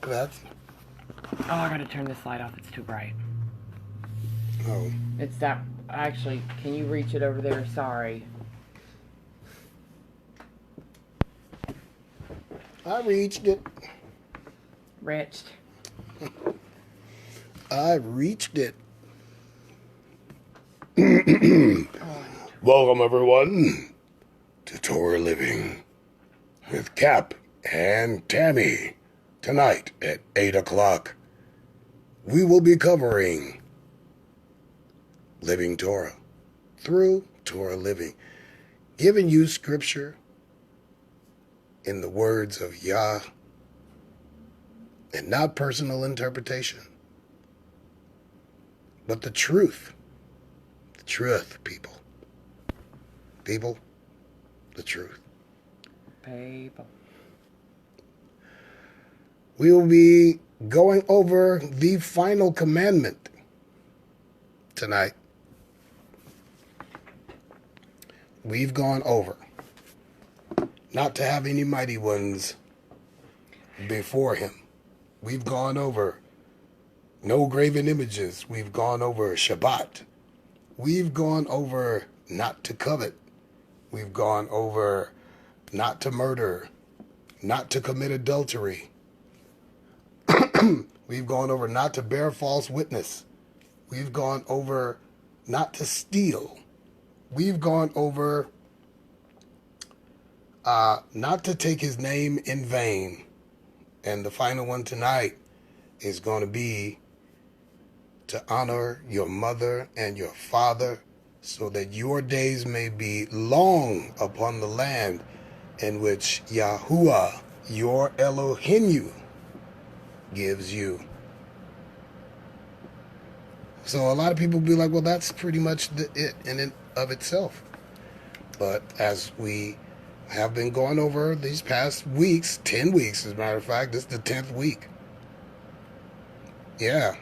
That's... Oh, I gotta turn this light off. It's too bright. Oh. It's that... Actually, can you reach it over there? Sorry. I reached it. Reached. I reached it. Oh, Welcome, everyone, to Torah Living with Cap and Tammy. Tonight at 8 o'clock, we will be covering Living Torah through Torah Living, giving you scripture in the words of Yah and not personal interpretation, but the truth. The truth, people. People, the truth. people. We will be going over the final commandment tonight. We've gone over not to have any mighty ones before him. We've gone over no graven images. We've gone over Shabbat. We've gone over not to covet. We've gone over not to murder, not to commit adultery. We've gone over not to bear false witness. We've gone over not to steal. We've gone over not to take his name in vain. And the final one tonight is going to be to honor your mother and your father so that your days may be long upon the land in which Yahuwah, your Elohim, gives you. So a lot of people be like, well, that's pretty much it in and of itself. But as we have been going over these past weeks, 10 weeks as a matter of fact, this is the 10th week. Yeah,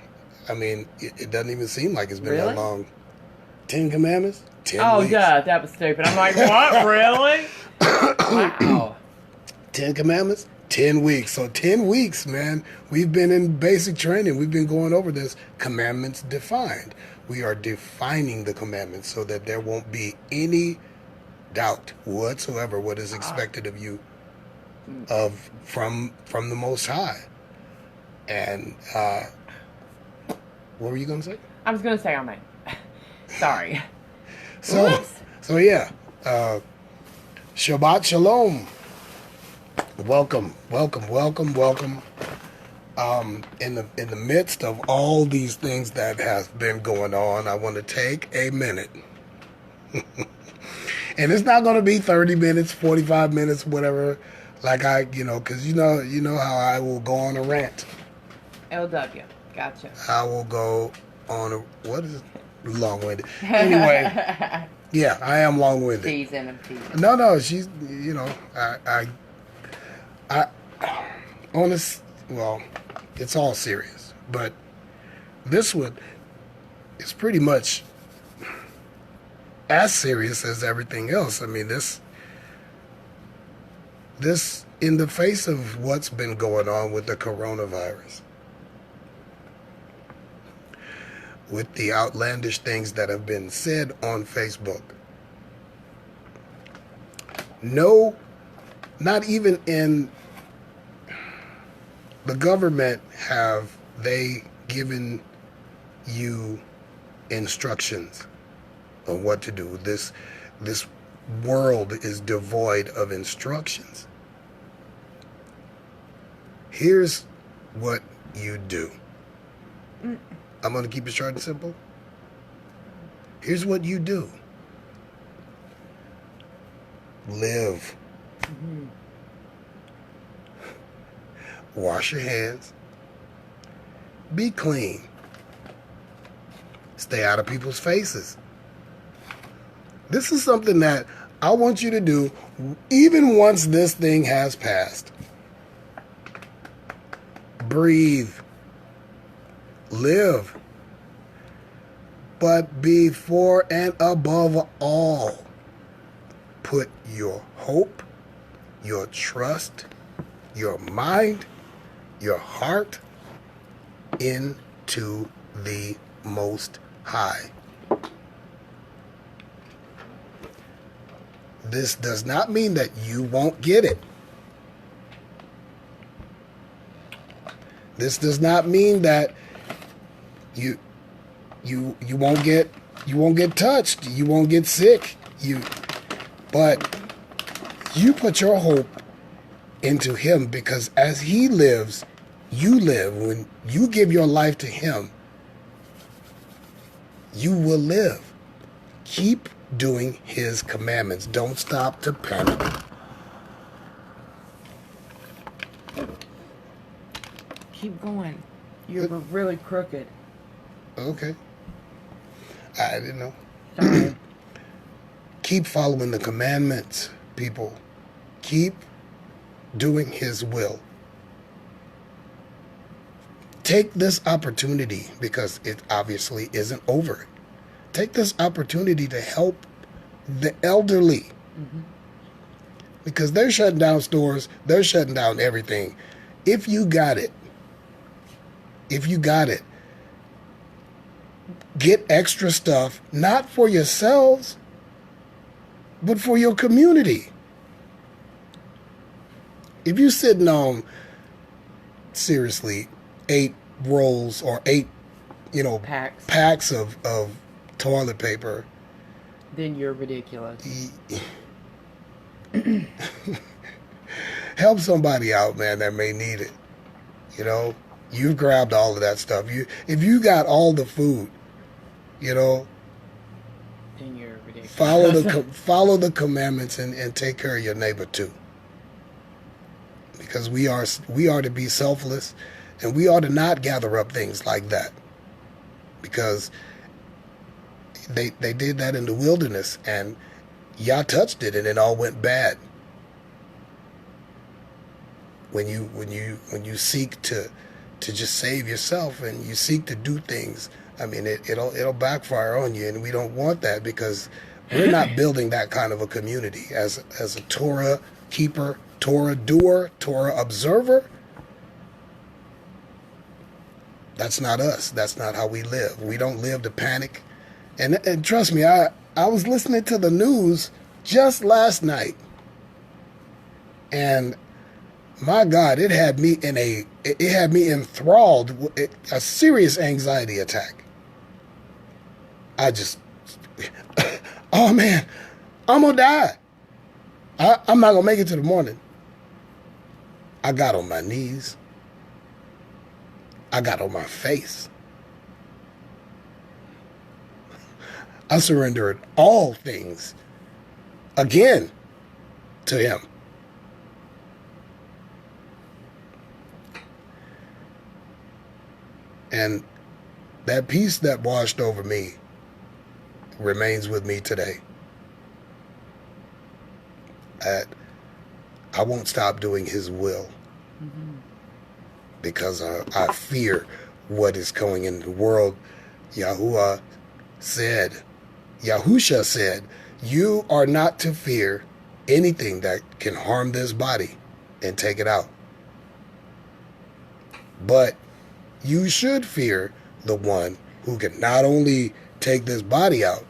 I mean, it doesn't even seem like it's been that long. 10 commandments, 10 weeks. Yeah, that was stupid. I'm like, what, really? Wow. 10 commandments, 10 weeks. So 10 weeks, man, we've been in basic training. We've been going over this commandments defined. We are defining the commandments so that there won't be any doubt whatsoever what is expected of you from the Most High. And what were you going to say? I was going to say amen. Sorry. So yeah, Shabbat Shalom. Welcome. In the midst of all these things that have been going on, I want to take a minute. And it's not going to be 30 minutes, 45 minutes, whatever, like because you know how I will go on a rant. LW. Gotcha. I will go on a, what is it? Long-winded. Anyway, yeah, I am long-winded. Teasing. No, she's, I honest, well, it's all serious, but this one is pretty much as serious as everything else. I mean, this in the face of what's been going on with the coronavirus, with the outlandish things that have been said on Facebook, no, not even in the government have they given you instructions on what to do. This world is devoid of instructions. Here's what you do. I'm going to keep it short and simple. Here's what you do. Live. Mm-hmm. Wash your hands. Be clean. Stay out of people's faces. This is something that I want you to do even once this thing has passed. Breathe. Live. But before and above all, put your hope, your trust, your mind, your heart into the Most High. This does not mean that you won't get it. This does not mean that you won't get touched, you won't get sick. But you put your hope into him, because as he lives, you live. When you give your life to him, you will live. Keep doing his commandments. Don't stop to panic. Keep going. You're really crooked. Okay. I didn't know. Sorry. Keep following the commandments, people. Keep doing his will. Take this opportunity, because it obviously isn't over. Take this opportunity to help the elderly. Mm-hmm. Because they're shutting down stores. They're shutting down everything. If you got it, get extra stuff, not for yourselves, but for your community. If you're sitting on, seriously, 8 rolls or 8, packs of toilet paper, then you're ridiculous. Help somebody out, man, that may need it. You've grabbed all of that stuff. If you got all the food, then you're ridiculous. follow the commandments and take care of your neighbor too. Because we are to be selfless, and we are to not gather up things like that. Because they did that in the wilderness, and Yah touched it, and it all went bad. When you seek to just save yourself, and you seek to do things, I mean, it'll backfire on you, and we don't want that, because we're not building that kind of a community as a Torah keeper, Torah doer, Torah observer. That's not us. That's not how we live. We don't live to panic. And trust me, I was listening to the news just last night, and my God, it had me enthralled with a serious anxiety attack. Oh man, I'm gonna die. I'm not gonna make it to the morning. I got on my knees. I got on my face. I surrendered all things again to him. And that peace that washed over me remains with me today. I won't stop doing his will. Mm-hmm. Because I fear what is coming in the world. Yahusha said, you are not to fear anything that can harm this body and take it out. But you should fear the one who can not only take this body out,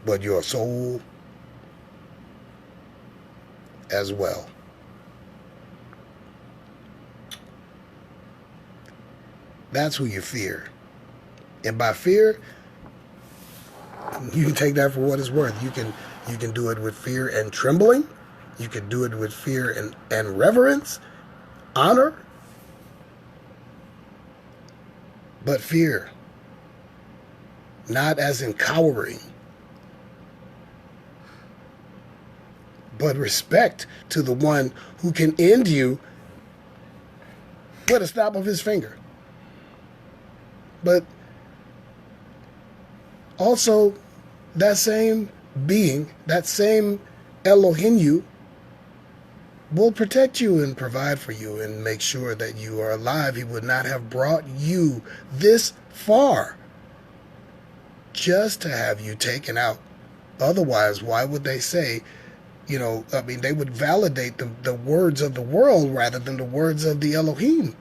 but your soul as well. That's who you fear. And by fear, you can take that for what it's worth. You can do it with fear and trembling. You can do it with fear and reverence, honor. But fear, not as in cowering, but respect to the one who can end you with a snap of his finger. But also, that same being, that same Elohim, will protect you and provide for you and make sure that you are alive. He would not have brought you this far just to have you taken out. Otherwise, why would they say, they would validate the words of the world rather than the words of the Elohim.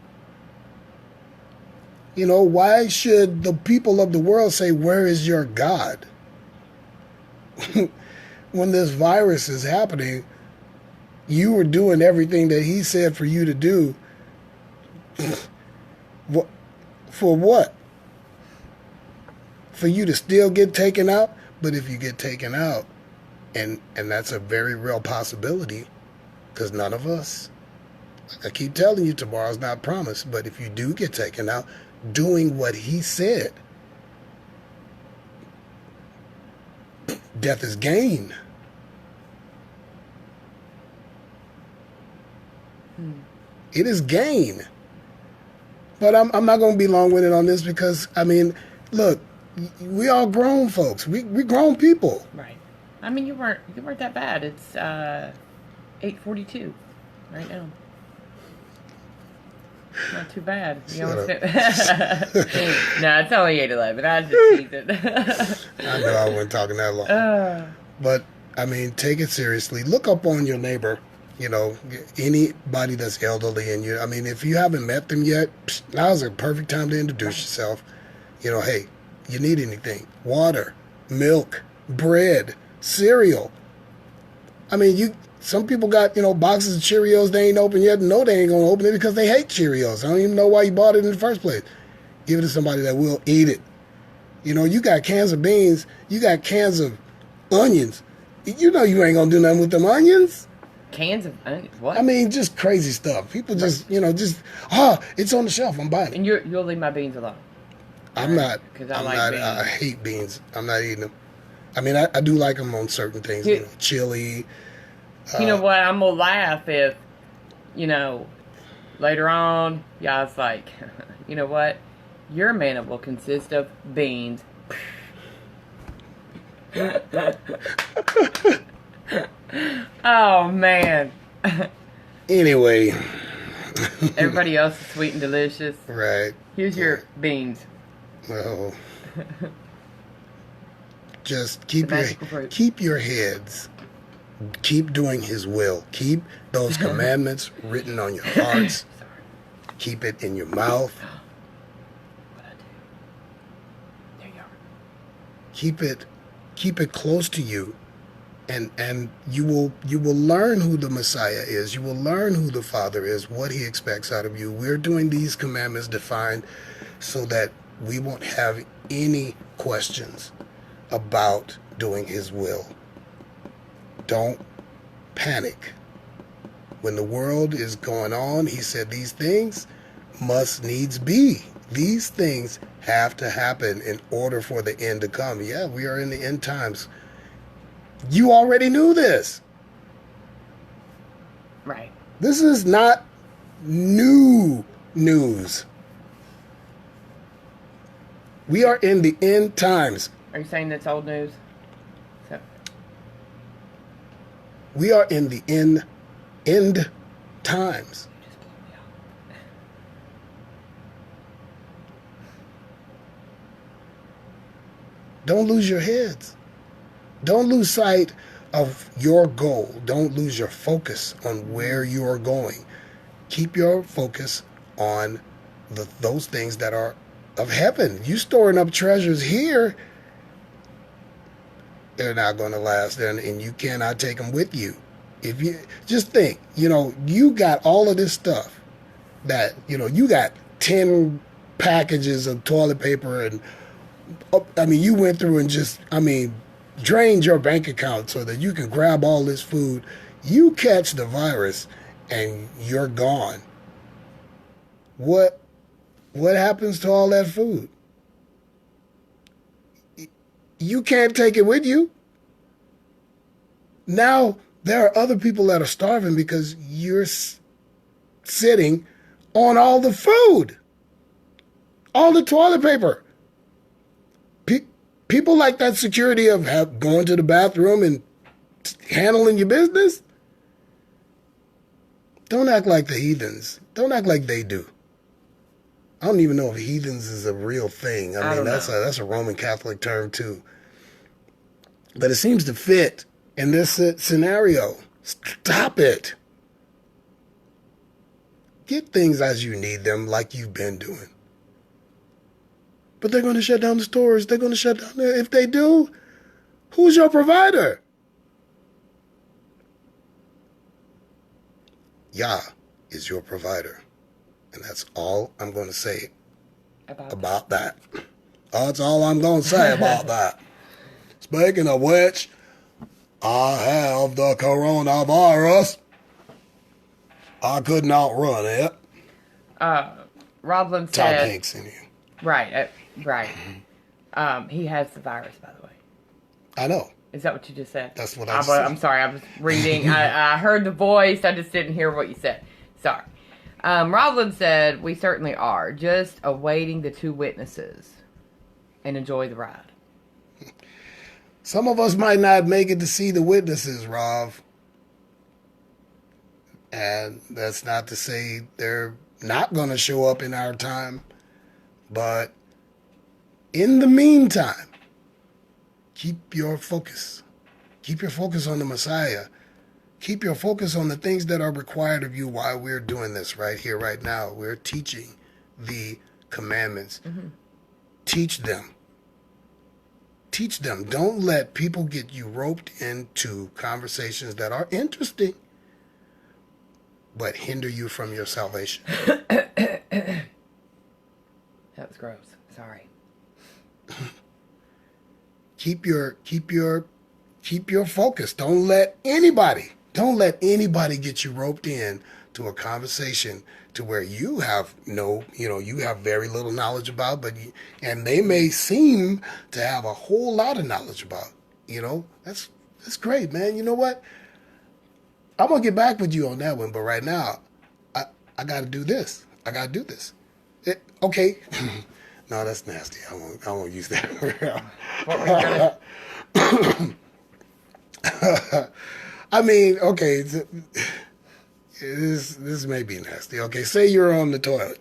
You know, why should the people of the world say, "Where is your God?" When this virus is happening, you were doing everything that he said for you to do. For what? For you to still get taken out? But if you get taken out, and that's a very real possibility, because none of us, I keep telling you, tomorrow's not promised, but if you do get taken out, doing what he said, death is gain. It is gain. But I'm not going to be long-winded on this because, I mean, look, we all grown folks. We grown people. Right. I mean, you weren't that bad. It's 8:42 right now. Not too bad. You Shut almost no, it's only 8:11. I just teased it. I know I wasn't talking that long. But, I mean, take it seriously. Look up on your neighbor. You know, anybody that's elderly and you, I mean, if you haven't met them yet, now's a perfect time to introduce yourself. You know, hey, you need anything? Water, milk, bread, cereal. I mean, some people got, you know, boxes of Cheerios they ain't open yet. No, they ain't going to open it because they hate Cheerios. I don't even know why you bought it in the first place. Give it to somebody that will eat it. You know, you got cans of beans. You got cans of onions. You know you ain't going to do nothing with them onions. Cans of onions? What? I mean, just crazy stuff. People just, you know, it's on the shelf. I'm buying it. And you'll leave my beans alone. I'm not. Because I'm like not. beans. I hate beans. I'm not eating them. I mean, I do like them on certain things. You know, chili. You know what? I'm going to laugh if, you know, later on, y'all's like, you know what? Your manna will consist of beans. Oh, man. Anyway. Everybody else is sweet and delicious. Right. Here's your beans. Well, just keep your heads. Keep doing his will. Keep those commandments written on your hearts. Keep it in your mouth. What I do? There you are. Keep it close to you. And you will learn who the Messiah is. You will learn who the Father is, what he expects out of you. We're doing these commandments defined so that we won't have any questions about doing his will. Don't panic. When the world is going on, he said these things must needs be. These things have to happen in order for the end to come. Yeah, we are in the end times. You already knew this. Right. This is not new news. We are in the end times. Are you saying that's old news? We are in the end times. Don't lose your heads. Don't lose sight of your goal. Don't lose your focus on where you are going. Keep your focus on those things that are of heaven. You storing up treasures here, they're not going to last, and you cannot take them with you. If you just think, you know, you got all of this stuff that, you know, you got 10 packages of toilet paper, and I mean, you went through and just, I mean, drained your bank account so that you can grab all this food. You catch the virus and you're gone. What happens to all that food? You can't take it with you. Now there are other people that are starving because you're sitting on all the food, all the toilet paper. People like that security of going to the bathroom and handling your business. Don't act like the heathens. Don't act like they do. I don't even know if heathens is a real thing. I mean, that's a Roman Catholic term too. But it seems to fit in this scenario. Stop it. Get things as you need them, like you've been doing. But they're going to shut down the stores. They're going to shut down. If they do, who's your provider? Yah is your provider. And that's all I'm going to say about that. That's all I'm going to say about that. Speaking of which, I have the coronavirus. I couldn't outrun it. Roblin said... Tom Hanks in you. Right, right. He has the virus, by the way. I know. Is that what you just said? That's what I said. I'm sorry, I was reading. I heard the voice, I just didn't hear what you said. Sorry. Roblin said, we certainly are, just awaiting the two witnesses and enjoy the ride. Some of us might not make it to see the witnesses, Rob. And that's not to say they're not going to show up in our time. But in the meantime, keep your focus. Keep your focus on the Messiah. Keep your focus on the things that are required of you while we're doing this right here, right now. We're teaching the commandments. Mm-hmm. Teach them. Teach them. Don't let people get you roped into conversations that are interesting, but hinder you from your salvation. That was gross. Sorry. Keep your focus. Don't let anybody get you roped in to a conversation to where you have you have very little knowledge about, and they may seem to have a whole lot of knowledge about. That's great, man. You know what? I'm gonna get back with you on that one, but right now, I got to do this. I got to do this. Okay. No, that's nasty. I won't use that. What were you gonna... I mean, okay. This may be nasty. Okay, say you're on the toilet.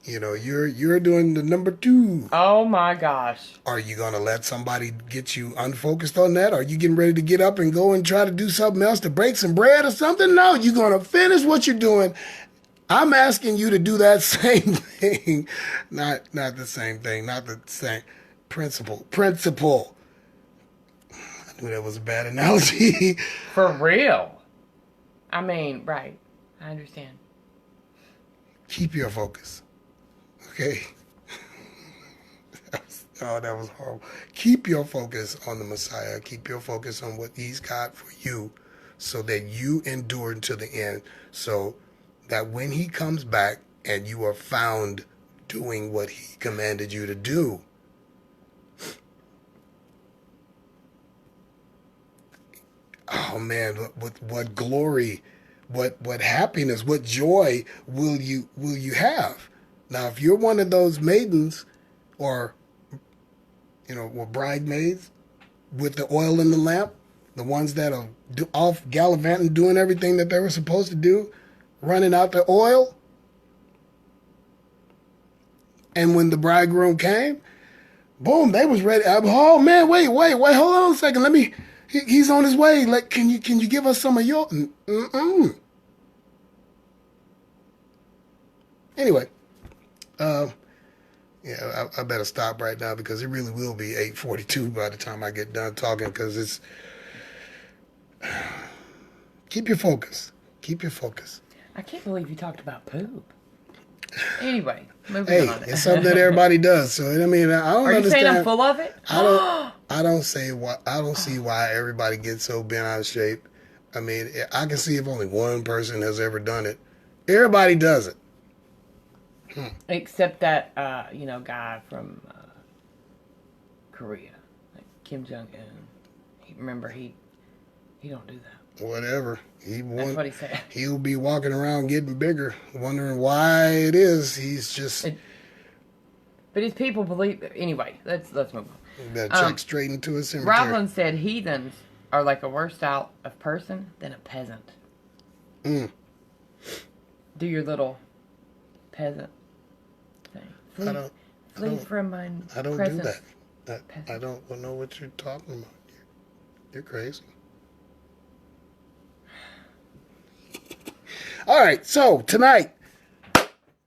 You're doing the number 2. Oh my gosh. Are you gonna let somebody get you unfocused on that? Are you getting ready to get up and go and try to do something else to break some bread or something? No, you're gonna finish what you're doing. I'm asking you to do that same thing. Not the same thing. Not the same principle. I knew that was a bad analogy. For real. I mean, right. I understand. Keep your focus. Okay? That was horrible. Keep your focus on the Messiah. Keep your focus on what he's got for you so that you endure until the end. So that when he comes back and you are found doing what he commanded you to do, oh man, what glory, what happiness, what joy will you have? Now, if you're one of those maidens or bridesmaids with the oil in the lamp, the ones that are off gallivanting, doing everything that they were supposed to do, running out the oil, and when the bridegroom came, boom, they was ready. Oh man, wait, hold on a second. He's on his way. Like, can you give us some of your? Anyway, I better stop right now because it really will be 8:42 by the time I get done talking. Because it's keep your focus. Keep your focus. I can't believe you talked about poop. Anyway, moving on. It's something that everybody does. So I mean, I don't understand. Are you saying I'm full of it? I don't see why everybody gets so bent out of shape. I mean, I can see if only one person has ever done it. Everybody does it. Except that guy from Korea, like Kim Jong-un. Remember, he don't do that. Whatever. That's what he said. He'll be walking around getting bigger, wondering why it is. He's just. But his people believe. Anyway, let's move on. Better check straight into his cemetery. Roblin said heathens are like a worse style of person than a peasant. Do your little peasant thing. Flee from my I don't presence. do that. I don't know what you're talking about. You're crazy. All right, so tonight,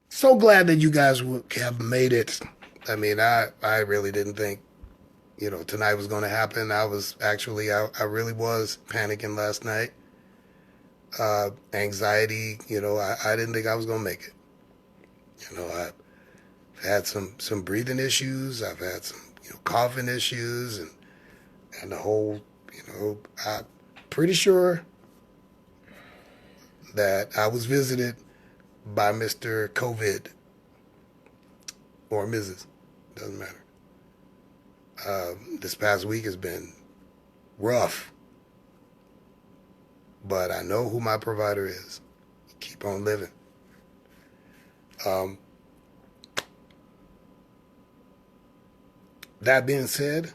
so glad that you guys have made it I mean, I really didn't think, tonight was going to happen. I was actually, I really was panicking last night. Anxiety, I didn't think I was going to make it. I've had some breathing issues. I've had some, coughing issues and the whole, I'm pretty sure that I was visited by Mr. COVID or Mrs. Doesn't matter. This past week has been rough, but I know who my provider is. Keep on living. That being said,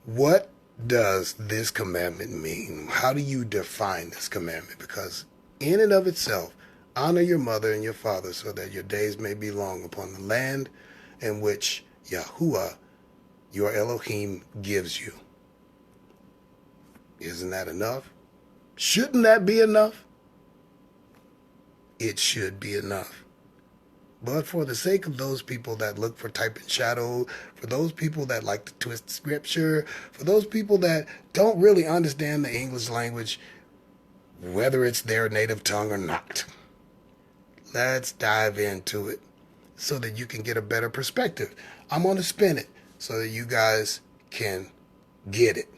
what does this commandment mean? How do you define this commandment? Because in and of itself, honor your mother and your father so that your days may be long upon the land in which Yahuwah, your Elohim, gives you. Isn't that enough? Shouldn't that be enough? It should be enough. But for the sake of those people that look for type and shadow, for those people that like to twist scripture, for those people that don't really understand the English language, whether it's their native tongue or not, let's dive into it so that you can get a better perspective. I'm going to spin it so that you guys can get it.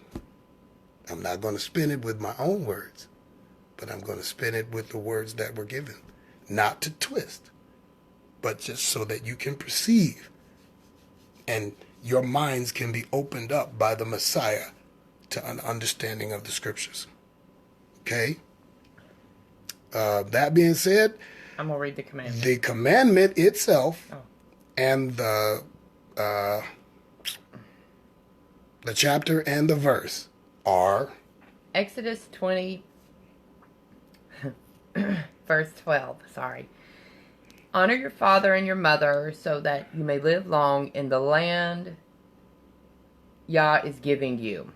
I'm not going to spin it with my own words, but I'm going to spin it with the words that were given, not to twist, but just so that you can perceive and your minds can be opened up by the Messiah to an understanding of the scriptures. Okay? That being said, I'm going to read the commandment. The commandment itself and the chapter and the verse are Exodus 20, verse 12. Sorry. Honor your father and your mother so that you may live long in the land Yah is giving you.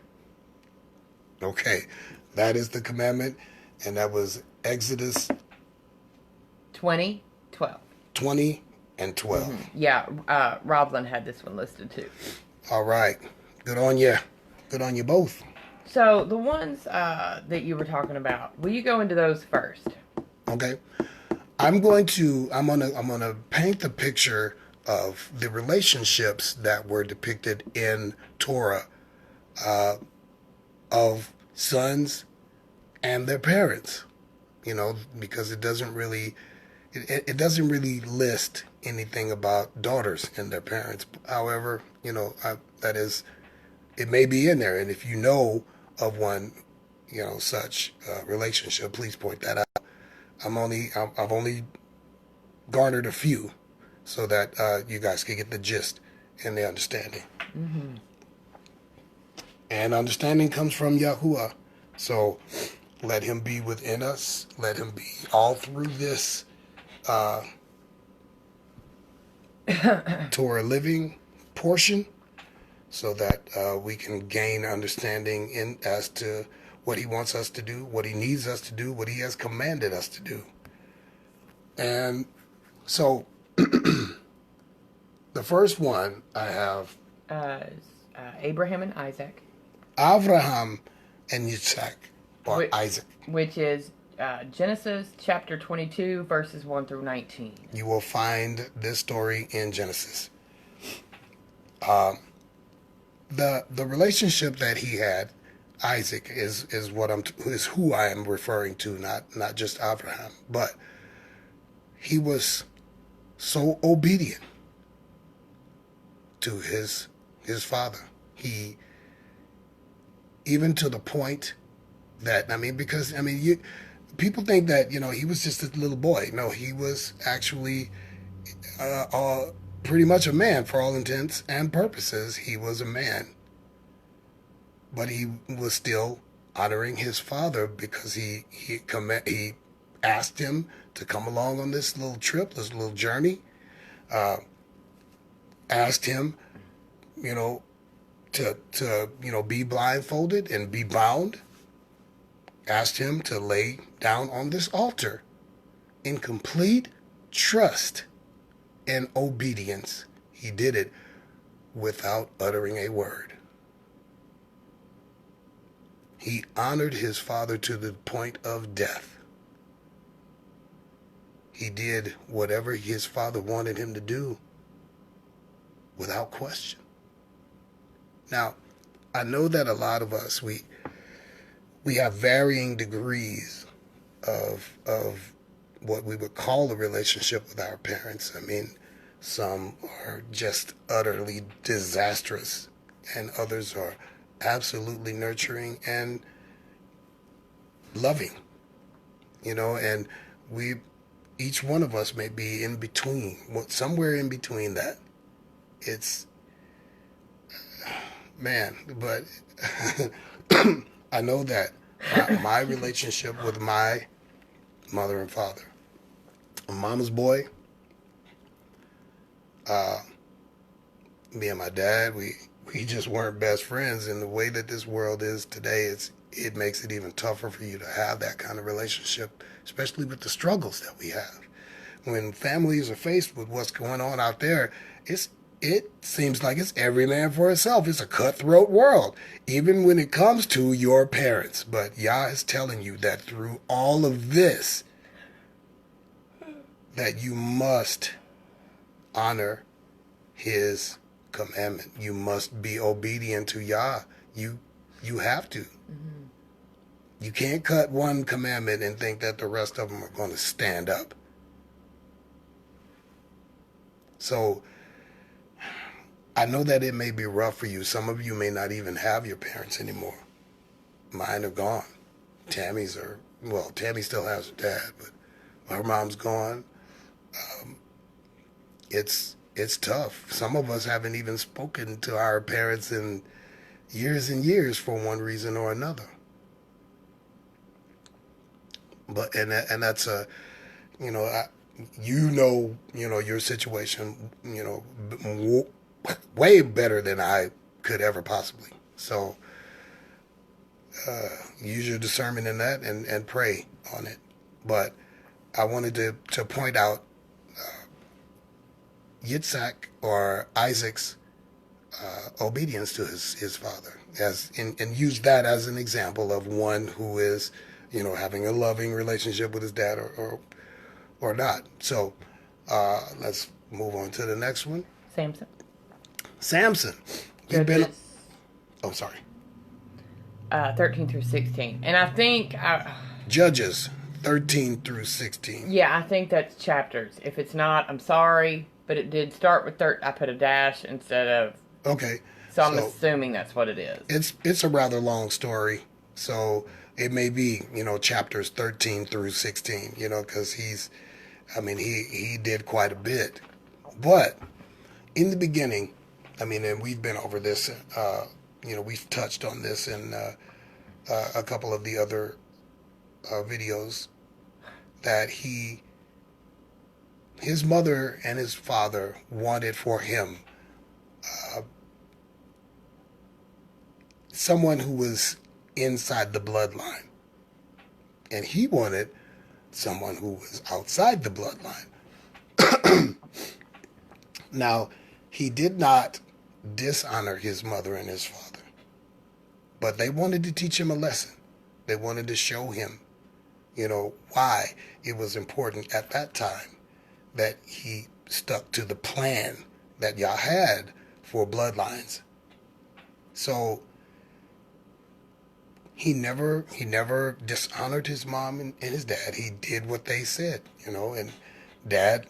Okay. That is the commandment, and that was Exodus 20, 12. 20 and 12. Mm-hmm. Yeah, Roblin had this one listed too. All right. Good on you. Good on you both. So the ones that you were talking about, will you go into those first? Okay. I'm gonna paint the picture of the relationships that were depicted in Torah of sons and their parents. Because it doesn't really list anything about daughters and their parents. However, it may be in there, and if you know of one, such relationship, please point that out. I've only garnered a few so that you guys can get the gist and the understanding. Mm-hmm. And understanding comes from Yahuwah. So let him be within us. Let him be all through this Torah living portion so that we can gain understanding as to what he wants us to do, what he needs us to do, what he has commanded us to do. And so the first one I have Abraham and Isaac. Abraham and Yitzhak, or Isaac. Which is Genesis chapter 22, verses 1 through 19. You will find this story in Genesis. The relationship that he had, Isaac, is who I am referring to, not just Abraham, but he was so obedient to his father. He, even to the point that, people think that, he was just a little boy. No, he was actually pretty much a man for all intents and purposes. He was a man. But he was still honoring his father because he asked him to come along on this little trip, this little journey. Asked him, to be blindfolded and be bound. Asked him to lay down on this altar in complete trust and obedience he did it without uttering a word. He honored his father to the point of death. He did whatever his father wanted him to do without question. Now, I know that a lot of us, we have varying degrees of what we would call a relationship with our parents. I mean, some are just utterly disastrous, and others are absolutely nurturing and loving, and each one of us may be in between, somewhere in between that. It's, man, but I know that my relationship with my mother and father, I'm mama's boy. Me and my dad, we just weren't best friends. And the way that this world is today, it makes it even tougher for you to have that kind of relationship, especially with the struggles that we have. When families are faced with what's going on out there, it seems like it's every man for himself. It's a cutthroat world, even when it comes to your parents. But Yah is telling you that through all of this, that you must honor his commandment. You must be obedient to Yah. You have to. Mm-hmm. You can't cut one commandment and think that the rest of them are going to stand up. So I know that it may be rough for you. Some of you may not even have your parents anymore. Mine are gone. Tammy still has her dad, but her mom's gone. It's tough. Some of us haven't even spoken to our parents in years and years for one reason or another. But and that's your situation, way better than I could ever possibly. So use your discernment in that and pray on it. But I wanted to point out Yitzhak or Isaac's obedience to his father, and use that as an example of one who is, having a loving relationship with his dad or not. So let's move on to the next one. Samson. Judges. Oh, sorry. 13 through 16. And I think... Judges 13 through 16. Yeah, I think that's chapters. If it's not, I'm sorry. But it did start with I put a dash instead of... Okay. So I'm assuming that's what it is. It's a rather long story. So it may be, chapters 13 through 16, because he did quite a bit. But in the beginning, and we've been over this, we've touched on this in a couple of the other videos, that his mother and his father wanted for him someone who was inside the bloodline. And he wanted someone who was outside the bloodline. Now, he did not dishonor his mother and his father, but they wanted to teach him a lesson. They wanted to show him, why it was important at that time that he stuck to the plan that Yah had for bloodlines. So he never dishonored his mom and his dad. He did what they said, and dad,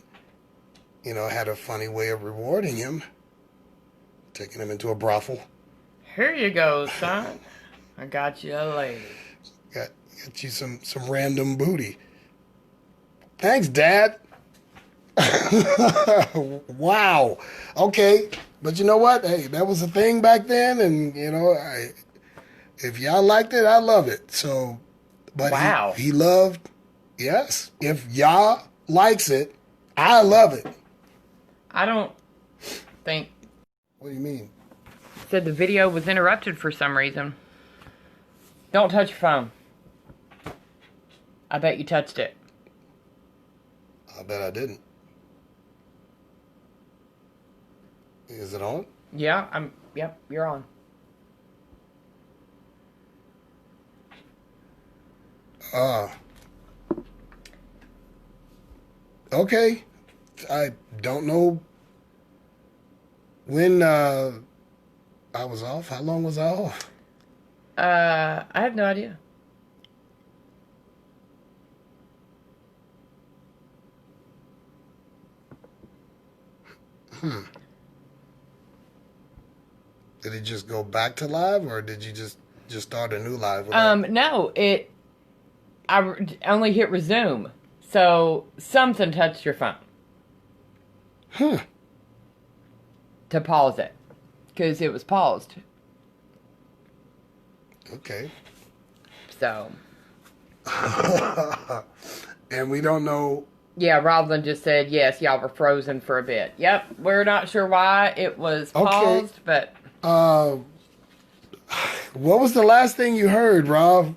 had a funny way of rewarding him, taking him into a brothel. Here you go, son. I got you a lady. Got you some random booty. Thanks, Dad. Wow. Okay. But you know what? Hey, that was a thing back then, and if y'all liked it, I love it. So, but wow. He loved, yes. If y'all likes it, I love it. I don't think. What do you mean? Said the video was interrupted for some reason. Don't touch your phone. I bet you touched it. I bet I didn't. Is it on? Yeah, yep, you're on. Okay. I don't know when I was off. How long was I off? I have no idea. Did it just go back to live, or did you just start a new live? Without... No, I only hit resume, so something touched your phone. To pause it, because it was paused. Okay. So. And we don't know. Yeah, Roblin just said, yes, y'all were frozen for a bit. Yep, we're not sure why it was paused, but... What was the last thing you heard, Rob?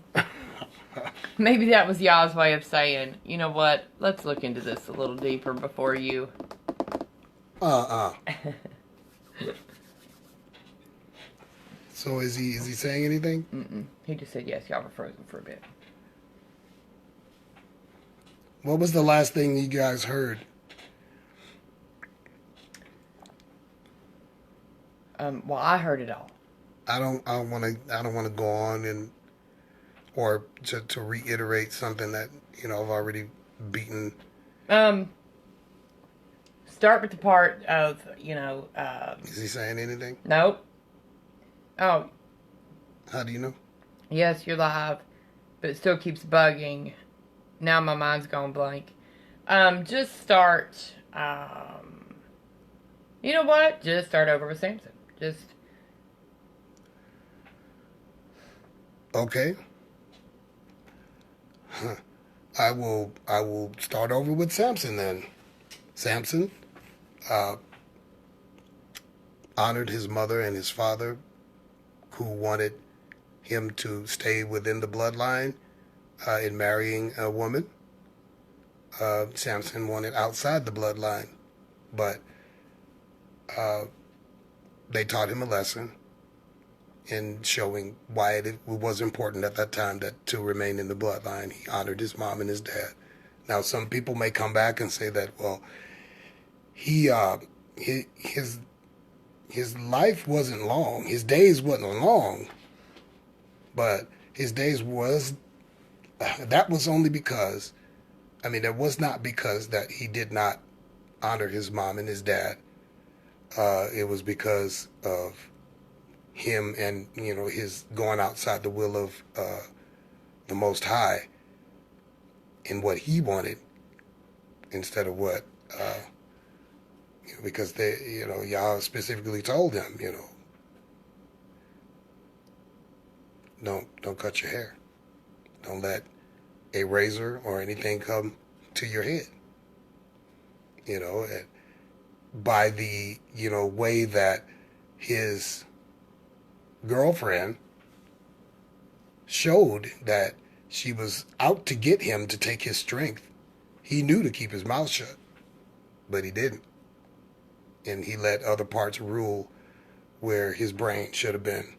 Maybe that was y'all's way of saying, you know what, let's look into this a little deeper before you... So is he saying anything? Mm-mm. He just said, yes, y'all were frozen for a bit. What was the last thing you guys heard? Well, I heard it all. I don't want to go on or to reiterate something that I've already beaten. Start with the part of Is he saying anything? Nope. Oh. How do you know? Yes, you're live, but it still keeps bugging. Now my mind's gone blank. Just start. You know what? Just start over with Samson. Just. Okay. I will start over with Samson then. Samson honored his mother and his father, who wanted him to stay within the bloodline in marrying a woman. Samson wanted outside the bloodline, but they taught him a lesson in showing why it was important at that time to remain in the bloodline. He honored his mom and his dad. Now, some people may come back and say that, well, his life wasn't long. His days wasn't long, but his days was. That was only because, that was not because that he did not honor his mom and his dad. It was because of him and his going outside the will of the Most High in what he wanted instead of what because they Yah specifically told him don't cut your hair, don't let a razor or anything come to your head, and by the way that his girlfriend showed that she was out to get him to take his strength. He knew to keep his mouth shut, but he didn't. And he let other parts rule where his brain should have been,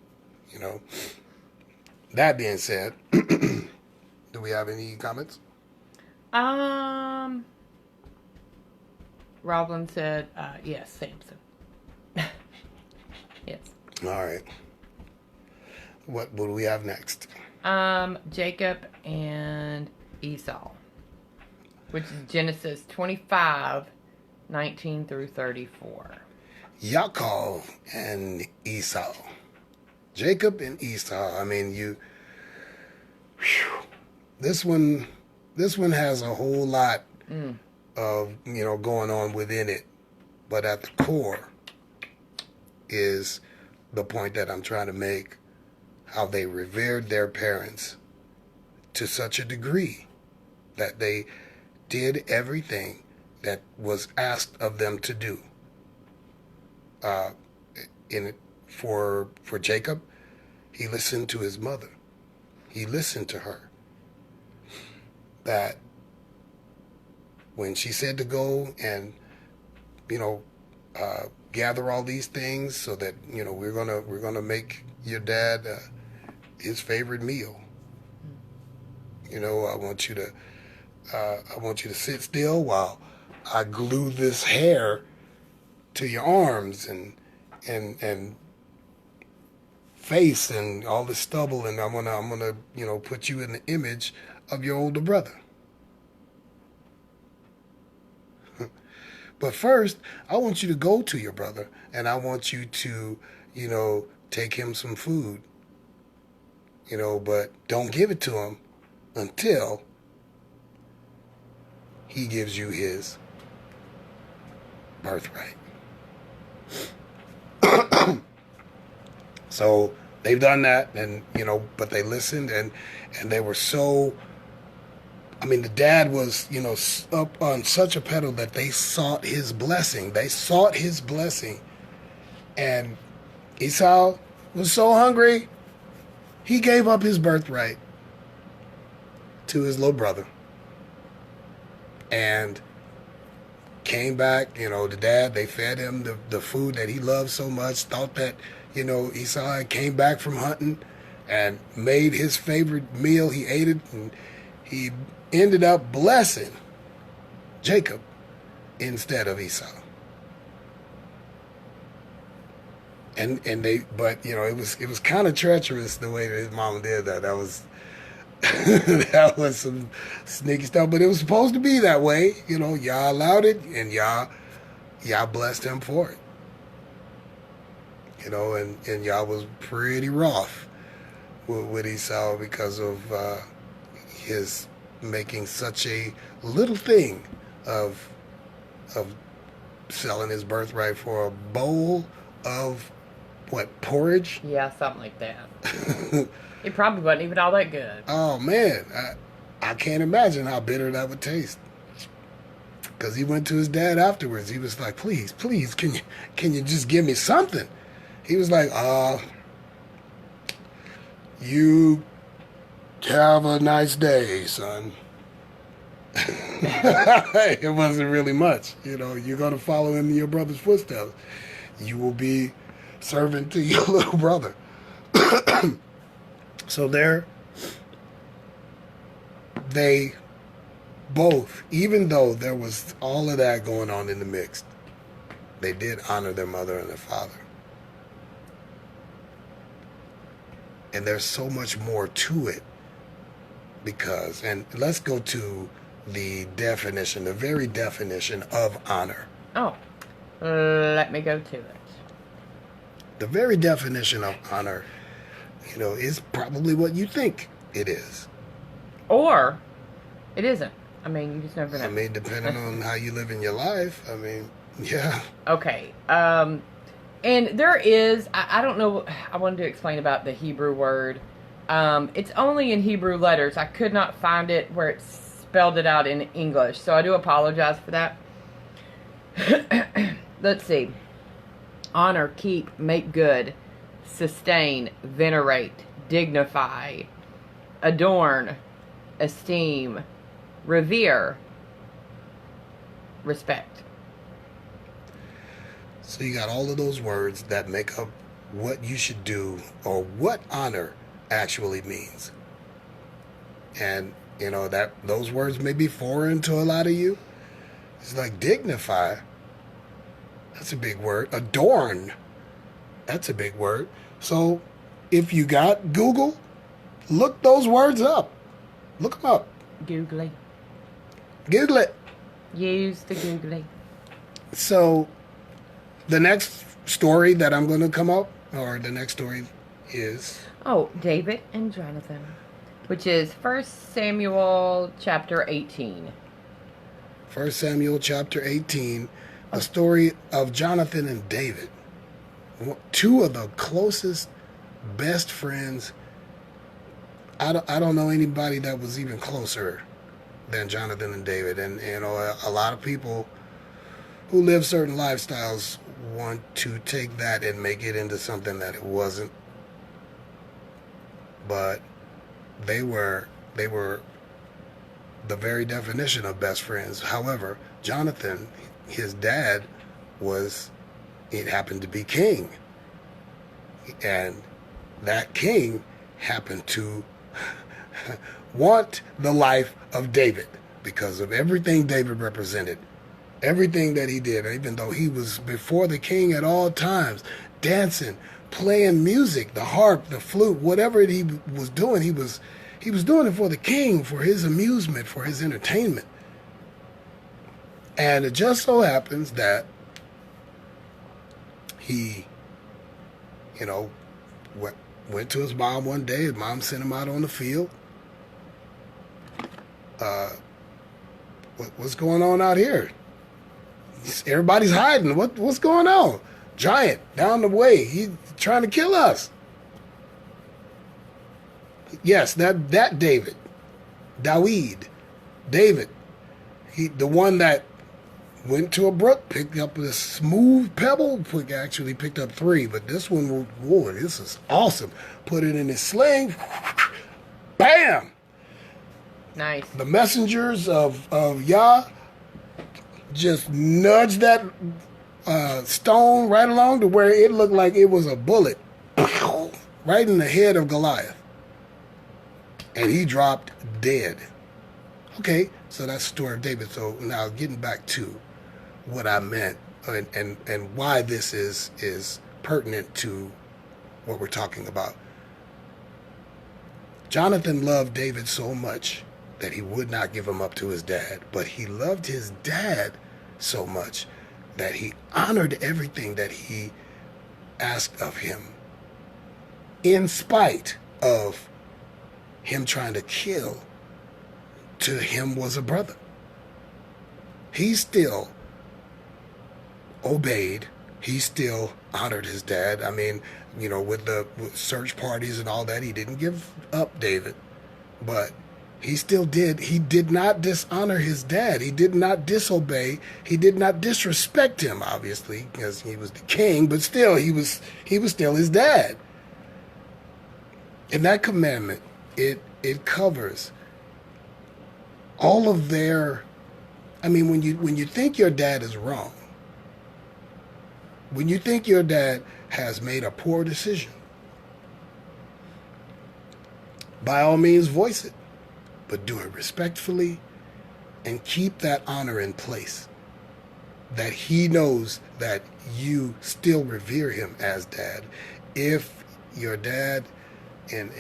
That being said, do we have any comments? Roblin said, yes, Samson. Yes. All right. What do we have next? Jacob and Esau, which is Genesis 25:19-34. Yaakov and Esau. Jacob and Esau. This one has a whole lot of, going on within it. But at the core is the point that I'm trying to make. How they revered their parents to such a degree that they did everything that was asked of them to do. For Jacob, he listened to his mother. He listened to her. That when she said to go and, gather all these things so that we're gonna make your dad his favorite meal. I want you to sit still while I glue this hair to your arms and face and all the stubble, and I'm gonna put you in the image of your older brother. But first, I want you to go to your brother, and I want you to, take him some food. But don't give it to him until he gives you his birthright. So they've done that, and but they listened, and they were so. I mean, the dad was, up on such a pedal that they sought his blessing. They sought his blessing, and Esau was so hungry, he gave up his birthright to his little brother, and came back. The dad, they fed him the food that he loved so much. Thought that Esau came back from hunting and made his favorite meal. He ate it, and he ended up blessing Jacob instead of Esau. And it was kind of treacherous the way that his mama did that. That was that was some sneaky stuff, but it was supposed to be that way. Yah allowed it, and Yah blessed him for it. And Yah was pretty rough with Esau because of his making such a little thing of selling his birthright for a bowl of porridge? Yeah, something like that. It probably wasn't even all that good. Oh man, I can't imagine how bitter that would taste. Because he went to his dad afterwards. He was like, "Please, can you just give me something?" He was like, "You have a nice day, son." It wasn't really much. You're going to follow in your brother's footsteps. You will be servant to your little brother. So they both, even though there was all of that going on in the mix, they did honor their mother and their father. And there's so much more to it and let's go to the definition, the very definition of honor. Oh, let me go to it. The very definition of honor, is probably what you think it is. Or it isn't. I mean, you just never know. I mean, depending on how you live in your life, yeah. Okay. And there is, I don't know, I wanted to explain about the Hebrew word. It's only in Hebrew letters. I could not find it where it spelled it out in English, so I do apologize for that. Let's see. Honor, keep, make good, sustain, venerate, dignify, adorn, esteem, revere, respect. So you got all of those words that make up what you should do or what honor actually means. And that those words may be foreign to a lot of you. It's like dignify. That's a big word. Adorn. That's a big word. So if you got Google, look those words up. Look them up. Googly. Google it. Use the googly. So the next story that I'm going to come up, or the next story is... Oh, David and Jonathan, which is 1 Samuel chapter 18. 1 Samuel chapter 18, a story of Jonathan and David. Two of the closest, best friends. I don't know anybody that was even closer than Jonathan and David. And, a lot of people who live certain lifestyles want to take that and make it into something that it wasn't. But they were the very definition of best friends. However, Jonathan, his dad, was it happened to be king. And that king happened to want the life of David because of everything David represented, everything that he did, even though he was before the king at all times, dancing, playing music, the harp, the flute, whatever he was doing, he was doing it for the king, for his amusement, for his entertainment. And it just so happens that he, went to his mom one day. His mom sent him out on the field. What's going on out here? Everybody's hiding. What's going on? Giant down the way. He's trying to kill us. Yes, that David. David. The one that went to a brook, picked up a smooth pebble, actually picked up 3, but this one, whoa, this is awesome. Put it in his sling. Bam! Nice. The messengers of Yah just nudged that stone right along to where it looked like it was a bullet. Right in the head of Goliath. And he dropped dead. Okay, so that's the story of David. So now getting back to what I meant and why this is pertinent to what we're talking about. Jonathan loved David so much that he would not give him up to his dad, but he loved his dad so much that he honored everything that he asked of him, in spite of him trying to kill. To him was a brother. He still obeyed. He still honored his dad. I mean, with search parties and all that, he didn't give up David, but he still did. He did not dishonor his dad. He did not disobey. He did not disrespect him, obviously, because he was the king, but still, he was still his dad. And that commandment, it covers all of their, when you think your dad is wrong, when you think your dad has made a poor decision, by all means voice it, but do it respectfully and keep that honor in place, that he knows that you still revere him as dad. If your dad, and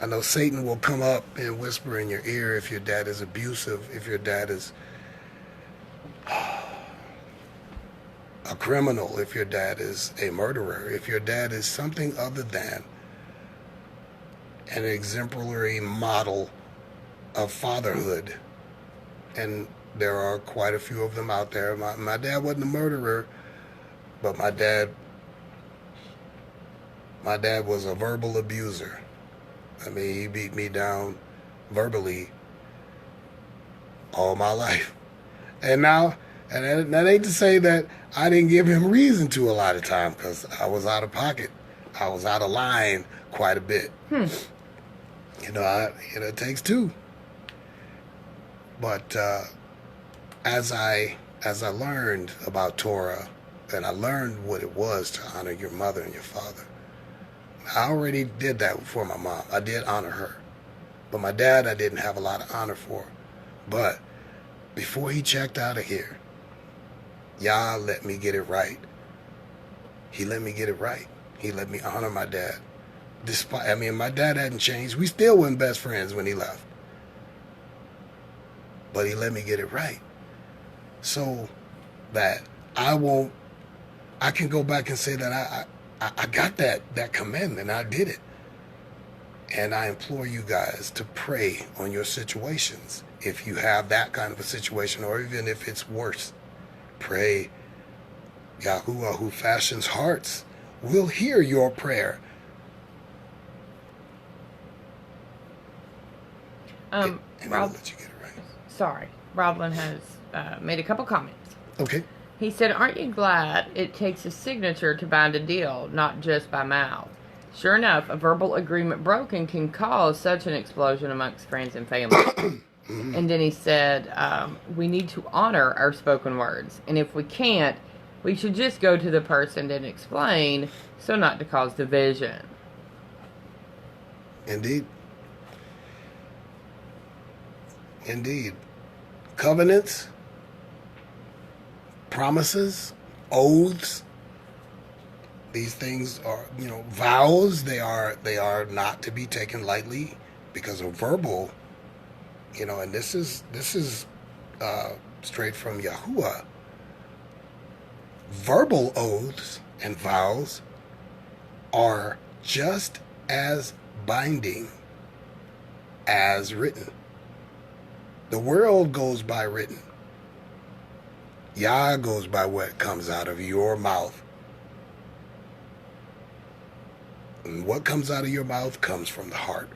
I know Satan will come up and whisper in your ear if your dad is abusive, if your dad is a criminal, if your dad is a murderer, if your dad is something other than an exemplary model of fatherhood. And there are quite a few of them out there. My dad wasn't a murderer, but my dad was a verbal abuser. He beat me down verbally all my life. And now, and that ain't to say that I didn't give him reason to a lot of time, because I was out of pocket. I was out of line quite a bit. It takes two. But as I learned about Torah, and I learned what it was to honor your mother and your father, I already did that for my mom. I did honor her. But my dad, I didn't have a lot of honor for. But before he checked out of here, Yah let me get it right. He let me get it right. He let me honor my dad. My dad hadn't changed. We still weren't best friends when he left. But he let me get it right. So that I can go back and say that I got that commandment. I did it. And I implore you guys to pray on your situations. If you have that kind of a situation, or even if it's worse, pray. Yahuwah, who fashions hearts, will hear your prayer. And I'll let you get it right. Sorry. Roblin has made a couple comments. Okay. He said, "Aren't you glad it takes a signature to bind a deal, not just by mouth? Sure enough, a verbal agreement broken can cause such an explosion amongst friends and family." And then he said, "We need to honor our spoken words. And if we can't, We should just go to the person and explain so not to cause division. Indeed. Indeed. Covenants, promises, oaths. These things are, vows. They are not to be taken lightly because of verbal, and this is straight from Yahuwah. Verbal oaths and vows are just as binding as written. The world goes by written. Yah goes by what comes out of your mouth. And what comes out of your mouth comes from the heart.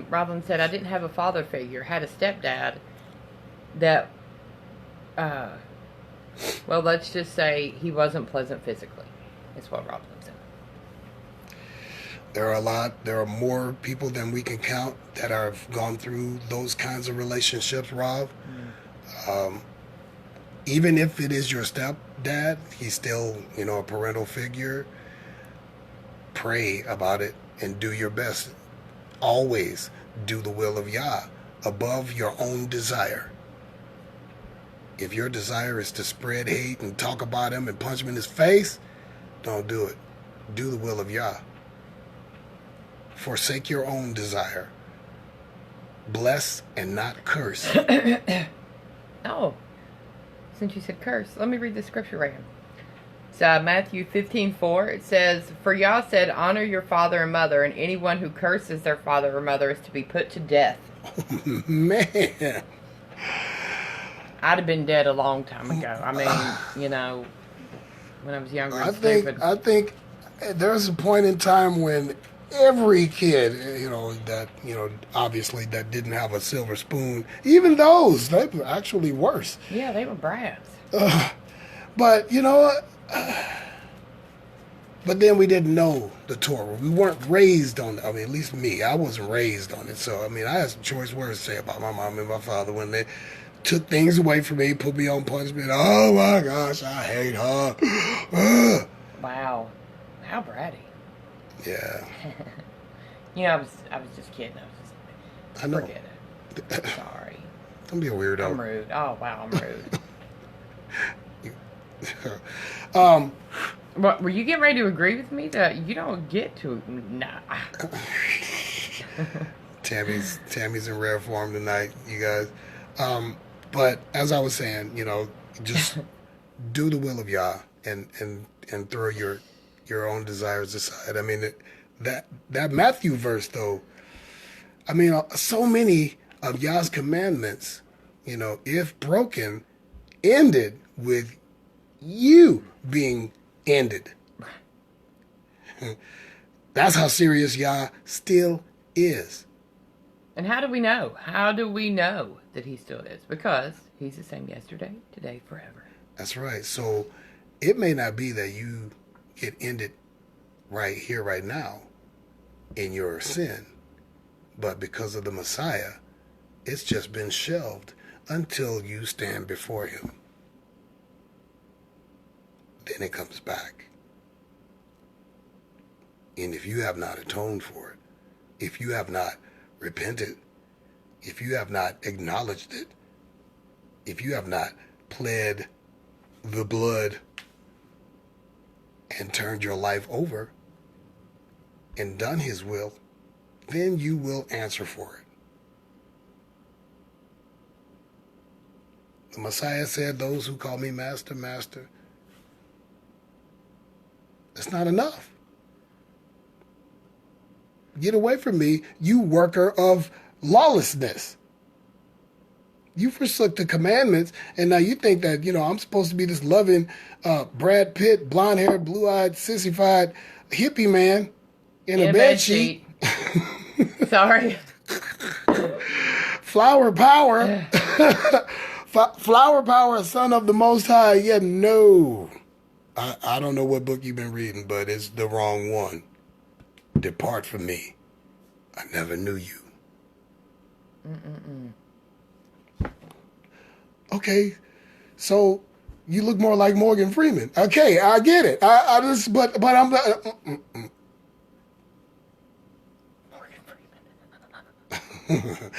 Robin said, I didn't have a father figure. Had a stepdad that, well, let's just say he wasn't pleasant physically. That's what Robin said. There are more people than we can count that have gone through those kinds of relationships, Rob. Even if it is your stepdad, he's still, a parental figure. Pray about it and do your best. Always do the will of Yah above your own desire. If your desire is to spread hate and talk about him and punch him in his face, don't do it. Do the will of Yah. Forsake your own desire. Bless and not curse. Oh, since you said curse, let me read the scripture right here. It's Matthew 15:4. It says, For Yah said, honor your father and mother, and anyone who curses their father or mother is to be put to death. Oh, man. I'd have been dead a long time ago. I mean, when I was younger. I think there's a point in time when every kid, obviously that didn't have a silver spoon, even those, they were actually worse. Yeah, they were brats. But, but then we didn't know the Torah. We weren't raised on it. I mean, at least me, I wasn't raised on it. So, I had some choice words to say about my mom and my father when they took things away from me, put me on punishment. Oh, my gosh, I hate her. Wow. How bratty. Yeah. I was just kidding. I know. Forget it. Sorry. Don't be a weirdo. I'm rude. Oh, wow, I'm rude. What, were you getting ready to agree with me that you don't get to? Nah. Tammy's in rare form tonight, you guys. But as I was saying, just do the will of Yah and throw your own desires aside. I mean, that Matthew verse, though, so many of Yah's commandments, if broken, ended with you being ended. That's how serious Yah still is. And how do we know? How do we know that he still is? Because he's the same yesterday, today, forever. That's right. So it may not be that you get ended right here, right now, in your sin, but because of the Messiah, it's just been shelved until you stand before him. Then it comes back. And if you have not atoned for it, if you have not repented, if you have not acknowledged it, if you have not pled the blood and turned your life over and done his will, then you will answer for it. The Messiah said, those who call me master, master. That's not enough. Get away from me, you worker of lawlessness. You forsook the commandments, and now you think that, I'm supposed to be this loving Brad Pitt, blonde-haired, blue-eyed, sissified hippie man in a bed sheet. Sorry. Flower power. Flower power, son of the Most High. Yeah, no. I don't know what book you've been reading, but it's the wrong one. Depart from me. I never knew you. Okay, So you look more like Morgan Freeman. Okay, I get it. I just, but I'm. Morgan Freeman.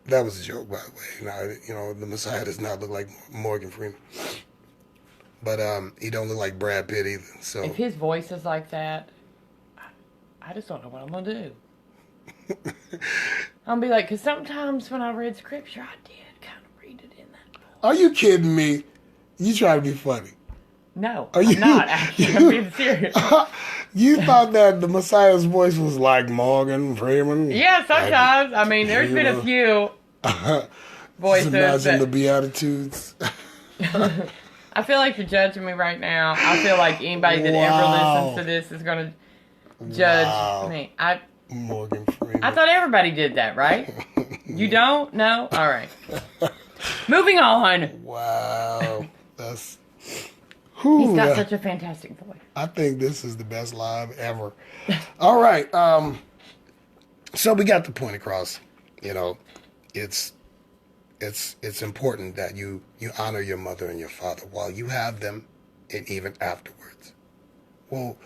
That was a joke, by the way. Now, the Messiah does not look like Morgan Freeman, but he don't look like Brad Pitt either. So if his voice is like that, I just don't know what I'm gonna do. I'll be like, because sometimes when I read scripture, I did kind of read it in that voice. Are you kidding me? You try to be funny. No, I'm not actually. I'm being serious. You thought that the Messiah's voice was like Morgan Freeman? Yeah, sometimes. I mean, there's been a few voices. Imagine the Beatitudes. I feel like you're judging me right now. I feel like anybody that ever listens to this is going to judge me. Morgan Freeman. I thought everybody did that, right? You don't? No? All right. Moving on. Wow. That's... He's got such a fantastic voice. I think this is the best live ever. All right. So we got the point across. It's important that you honor your mother and your father while you have them and even afterwards. Well,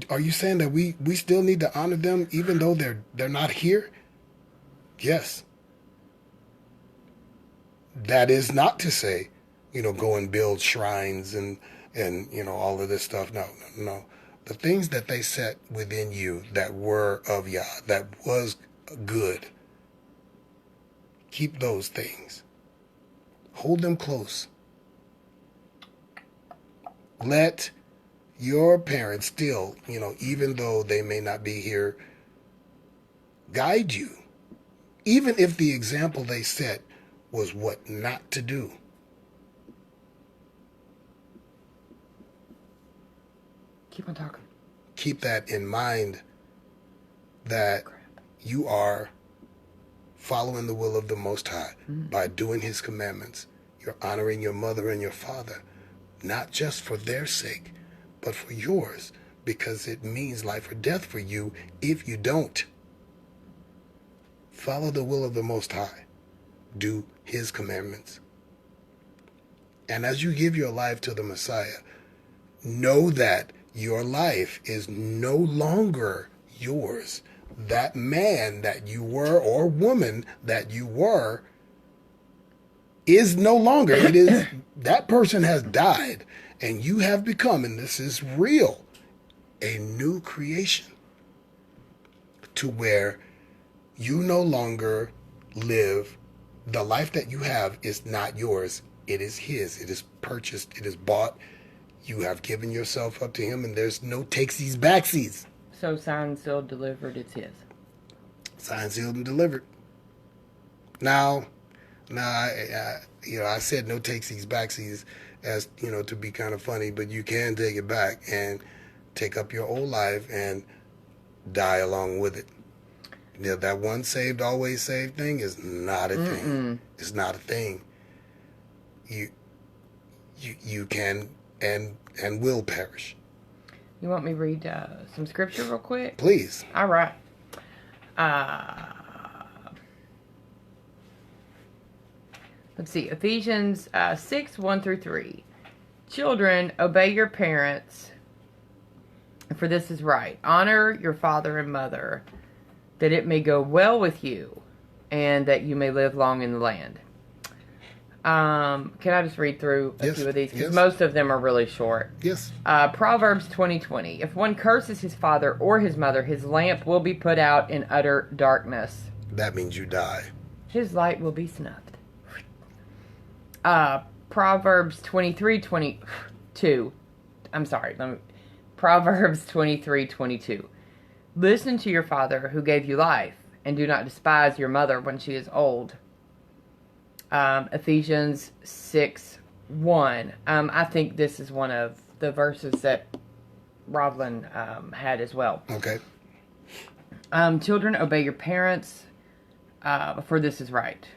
are you saying that we still need to honor them even though they're not here? Yes. That is not to say, go and build shrines and all of this stuff. No. The things that they set within you that were of Yah, that was good, keep those things. Hold them close. Let your parents still, even though they may not be here, guide you. Even if the example they set was what not to do. Keep on talking. Keep that in mind, that you are following the will of the Most High by doing His commandments. You're honoring your mother and your father, not just for their sake, but for yours, because it means life or death for you if you don't. Follow the will of the Most High. Do His commandments. And as you give your life to the Messiah, know that your life is no longer yours. That man that you were or woman that you were is no longer. It is that person has died and you have become, and this is real, a new creation, to where you no longer live. The life that you have is not yours. It is His. It is purchased. It is bought. You have given yourself up to Him, and there's no takesies, backsies. So signed, sealed, delivered, it's His. Signed, sealed, and delivered. Now, I said no takesies, backsies as, to be kind of funny, but you can take it back and take up your old life and die along with it. That one saved, always saved thing is not a thing. It's not a thing. You can and will perish. You want me to read some scripture real quick? Please. All right. Let's see. Ephesians 6, 1 through 3. Children, obey your parents, for this is right. Honor your father and mother, that it may go well with you, and that you may live long in the land. Can I just read through a few of these? Because most of them are really short. Yes. Proverbs 20:20. If one curses his father or his mother, his lamp will be put out in utter darkness. That means you die. His light will be snuffed. Proverbs 23:22. I'm sorry. Proverbs 23:22. Listen to your father who gave you life, and do not despise your mother when she is old. Ephesians 6:1. I think this is one of the verses that Rodlin had as well. Okay. Children, obey your parents, for this is right.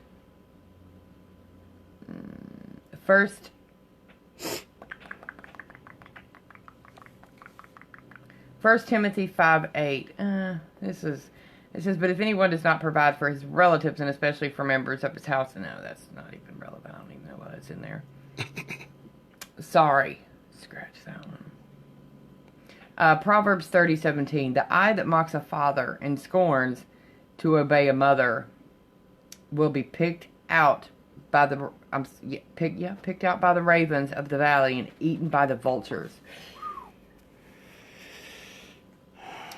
First Timothy 5:8. It says, but if anyone does not provide for his relatives, and especially for members of his house, no, that's not even relevant. I don't even know why it's in there. Sorry. Scratch that one. Proverbs 30:17. The eye that mocks a father and scorns to obey a mother will be picked out by the picked out by the ravens of the valley and eaten by the vultures.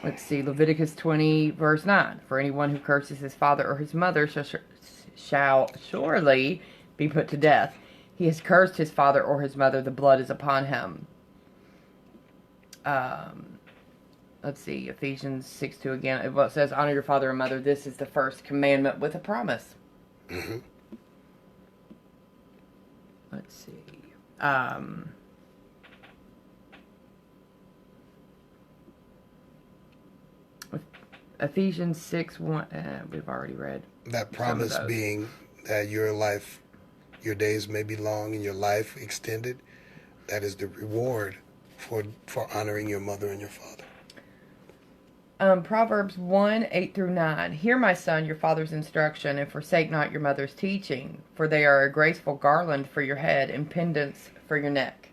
Let's see, Leviticus 20, verse 9. For anyone who curses his father or his mother shall surely be put to death. He has cursed his father or his mother, the blood is upon him. Let's see, Ephesians 6:2 again. It says, honor your father and mother. This is the first commandment with a promise. Mm-hmm. Let's see. Ephesians 6:1. We've already read. That promise being that your days may be long and your life extended. That is the reward for honoring your mother and your father. Proverbs 1:8-9. Hear, my son, your father's instruction, and forsake not your mother's teaching, for they are a graceful garland for your head and pendants for your neck.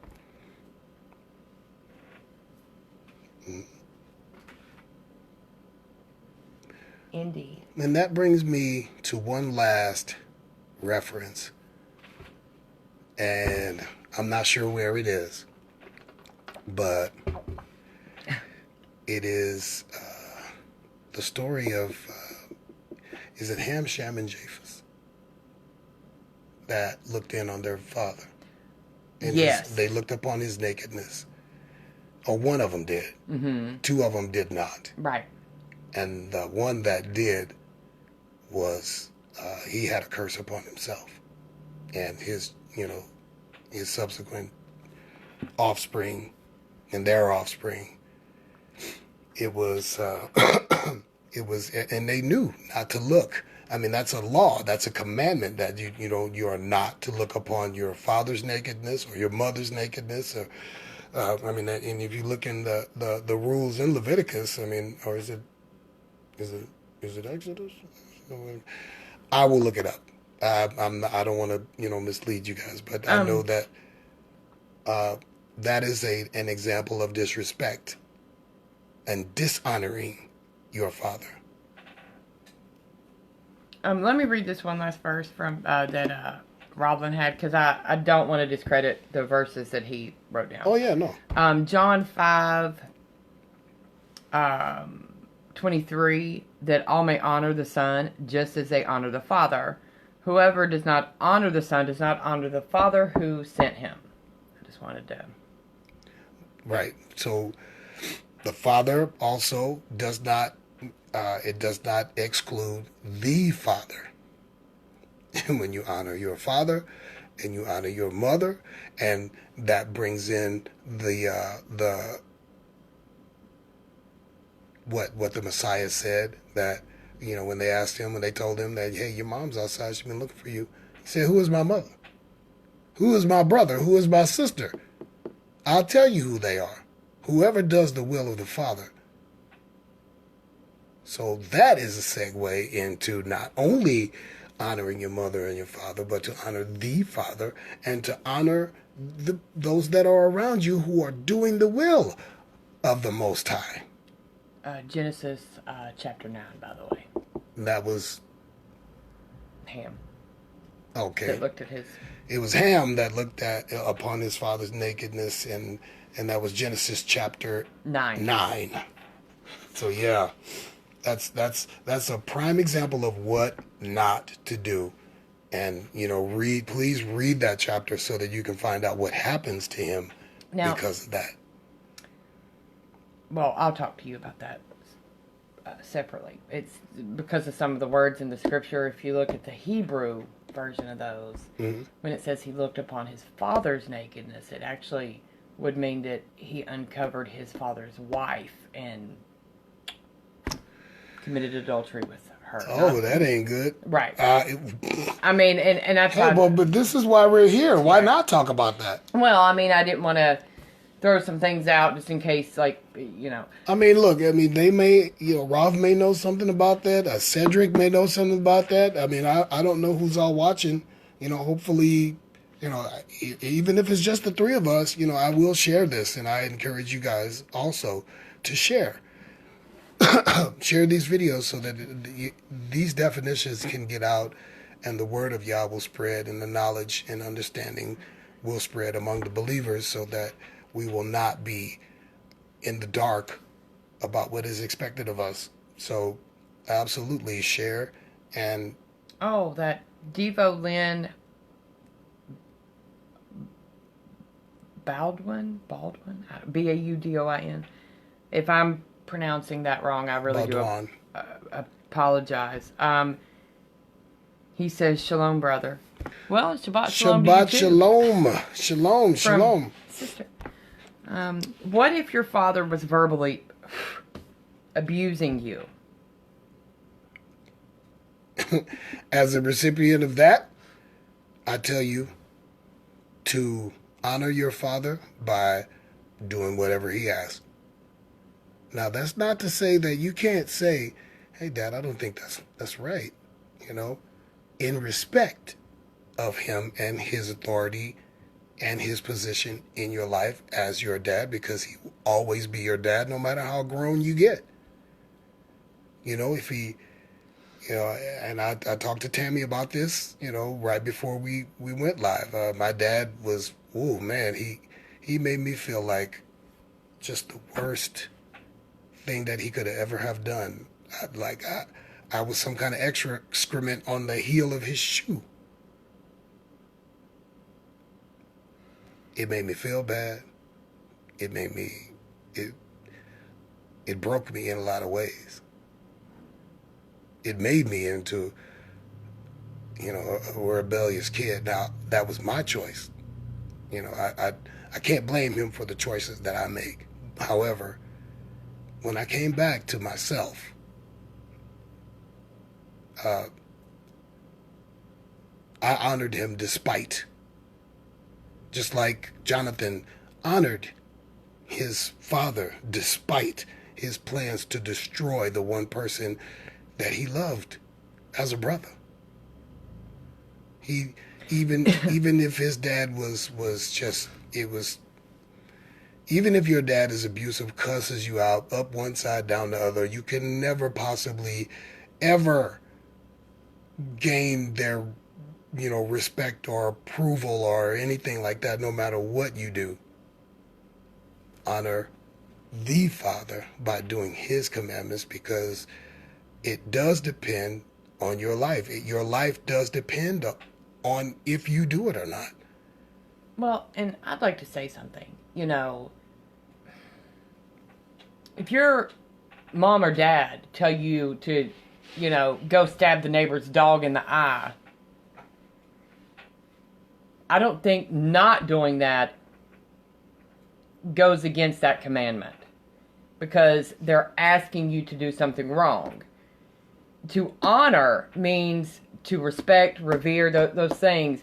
Indeed. And that brings me to one last reference, and I'm not sure where it is, but it is the story of, is it Ham, Shem, and Japheth that looked in on their father? And yes. They looked upon his nakedness. Or one of them did. Mm-hmm. Two of them did not. Right. And the one that did was, he had a curse upon himself. And his subsequent offspring and their offspring. It was, and they knew not to look. I mean, that's a law. That's a commandment that you are not to look upon your father's nakedness or your mother's nakedness. Or, and if you look in the rules in Leviticus, I mean, or is it Exodus? I will look it up. I don't want to mislead you guys, but I know that that is an example of disrespect and dishonoring your father. Let me read this one last verse from that Roblin had, because I don't want to discredit the verses that he wrote down. Oh yeah, no. John 5, 23, that all may honor the Son just as they honor the Father. Whoever does not honor the Son does not honor the Father who sent him. I just wanted to. Right. So the Father also does not. It does not exclude the Father. And when you honor your father and you honor your mother, and that brings in the what the Messiah said, that when they asked him, when they told him that, hey, your mom's outside, she's been looking for you. He said, who is my mother? Who is my brother? Who is my sister? I'll tell you who they are. Whoever does the will of the Father. So that is a segue into not only honoring your mother and your father, but to honor the Father and to honor those that are around you who are doing the will of the Most High. Genesis chapter 9, by the way. That was Ham. Okay. That looked at his. It was Ham that looked upon his father's nakedness, and that was Genesis chapter 9. So yeah. That's a prime example of what not to do. And, please read that chapter so that you can find out what happens to him because of that. Well, I'll talk to you about that separately. It's because of some of the words in the scripture. If you look at the Hebrew version of those, when it says he looked upon his father's nakedness, it actually would mean that he uncovered his father's wife and committed adultery with her. Oh, that ain't good. Right. I mean, and that's why. But this is why we're here. Why not talk about that? Well, I mean, I didn't want to throw some things out just in case, I mean, look, they may, Ralph may know something about that. Cedric may know something about that. I mean, I don't know who's all watching. Hopefully Even if it's just the three of us, I will share this, and I encourage you guys also to share. Share these videos so that these definitions can get out, and the word of Yah will spread, and the knowledge and understanding will spread among the believers, so that we will not be in the dark about what is expected of us. So absolutely share. And that Devo Lynn Baldwin, Baudouin. If I'm pronouncing that wrong, I really Baldwin. do apologize. He says, "Shalom, brother." Well, Shabbat Shalom. Shabbat to you too. Shalom. Shalom. Sister. What if your father was verbally abusing you? As a recipient of that, I tell you to honor your father by doing whatever he asks. Now, that's not to say that you can't say, "Hey, Dad, I don't think that's right," in respect of him and his authority and his position in your life as your dad, because he will always be your dad no matter how grown you get. If he, and I talked to Tammy about this, right before we went live. My dad was, oh man, he made me feel like just the worst thing that he could have ever have done. I was some kind of extra excrement on the heel of his shoe. It made me feel bad. It broke me in a lot of ways. It made me into, a rebellious kid. Now, that was my choice. I can't blame him for the choices that I make. However, when I came back to myself, I honored him despite. Just like Jonathan honored his father despite his plans to destroy the one person that he loved as a brother. He even if his dad was just, it was, even if your dad is abusive, cusses you out, up one side, down the other, you can never possibly ever gain their respect or approval or anything like that, no matter what you do. Honor the Father by doing his commandments, because it does depend on your life. Your life does depend on if you do it or not. Well, and I'd like to say something. If your mom or dad tell you to, go stab the neighbor's dog in the eye, I don't think not doing that goes against that commandment, because they're asking you to do something wrong. To honor means to respect, revere, those things.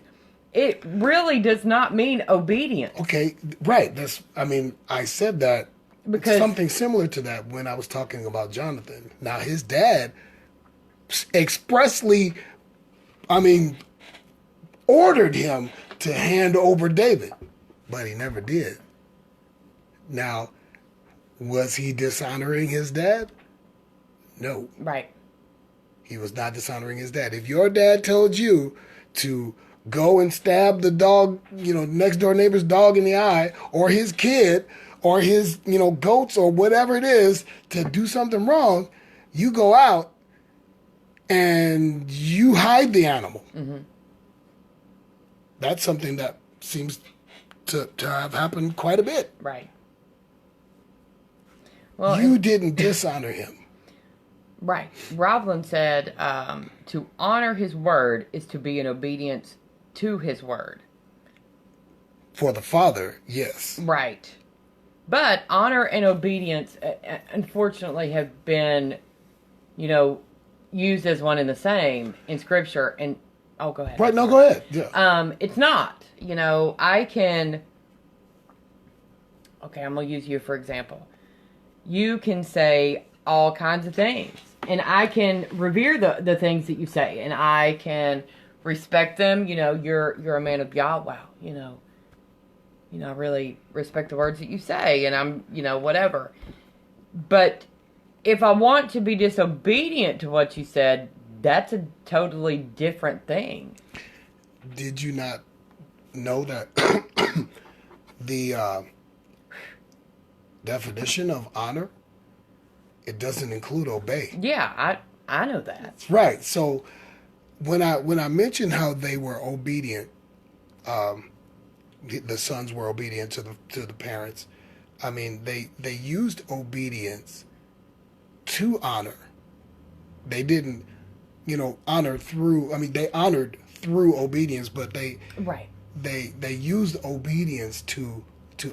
It really does not mean obedience. Okay, right. I said that because something similar to that when I was talking about Jonathan. Now, his dad expressly, ordered him to hand over David, but he never did. Now, was he dishonoring his dad? No. Right. He was not dishonoring his dad. If your dad told you to go and stab the dog, next door neighbor's dog in the eye, or his kid, or his, goats, or whatever it is, to do something wrong, you go out and you hide the animal. Mm-hmm. That's something that seems to have happened quite a bit. Right. Well, you didn't dishonor him. Right. Rowland said to honor his word is to be in obedience to his word. For the Father, yes. Right. But honor and obedience, unfortunately, have been, used as one and the same in Scripture. And oh, go ahead. Right. No, go ahead. Yeah. It's not. I can. Okay, I'm gonna use you for example. You can say all kinds of things, and I can revere the things that you say, and I can respect them. You're a man of Yah. Wow. I really respect the words that you say, and I'm, whatever. But if I want to be disobedient to what you said, that's a totally different thing. Did you not know that the definition of honor, it doesn't include obey? Yeah, I know that. Right. So when I mentioned how they were obedient, the sons were obedient to the parents. I mean, they used obedience to honor. They didn't, honor through. I mean, they honored through obedience, but they used obedience to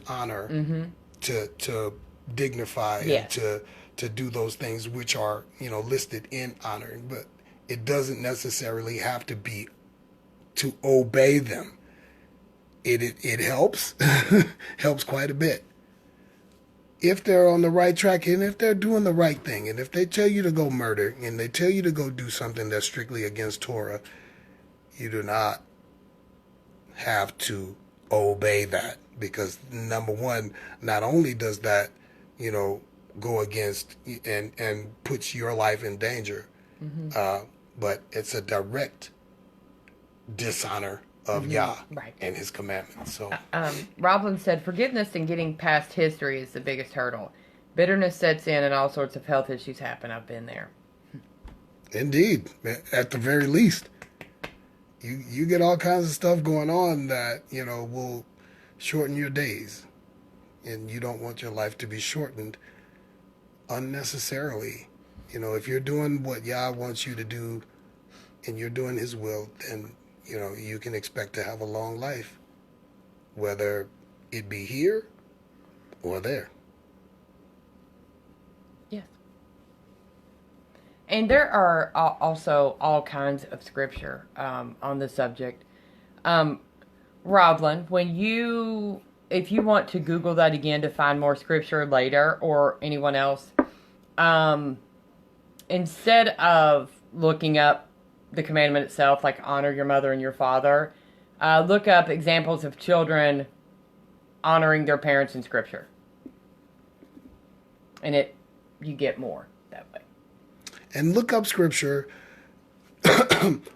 honor, Mm-hmm. to dignify, Yes. and to do those things which are listed in honoring. But it doesn't necessarily have to be to obey them. It helps helps quite a bit if they're on the right track and if they're doing the right thing, and if they tell you to go murder and they tell you to go do something that's strictly against Torah, you do not have to obey that, because number one, not only does that go against and puts your life in danger, Mm-hmm. but it's a direct dishonor of Yah Right. and his commandments. So Roblin said, forgiveness and getting past history is the biggest hurdle. Bitterness sets in and all sorts of health issues happen. I've been there. indeed, at the very least, you get all kinds of stuff going on that will shorten your days, and you don't want your life to be shortened unnecessarily. If you're doing what Yah wants you to do and you're doing his will, then you can expect to have a long life, whether it be here or there. Yes. And there are also all kinds of scripture on the subject. Roblin, if you want to Google that again to find more scripture later, or anyone else, instead of looking up the commandment itself, like honor your mother and your father, look up examples of children honoring their parents in scripture. And you get more that way. And look up scripture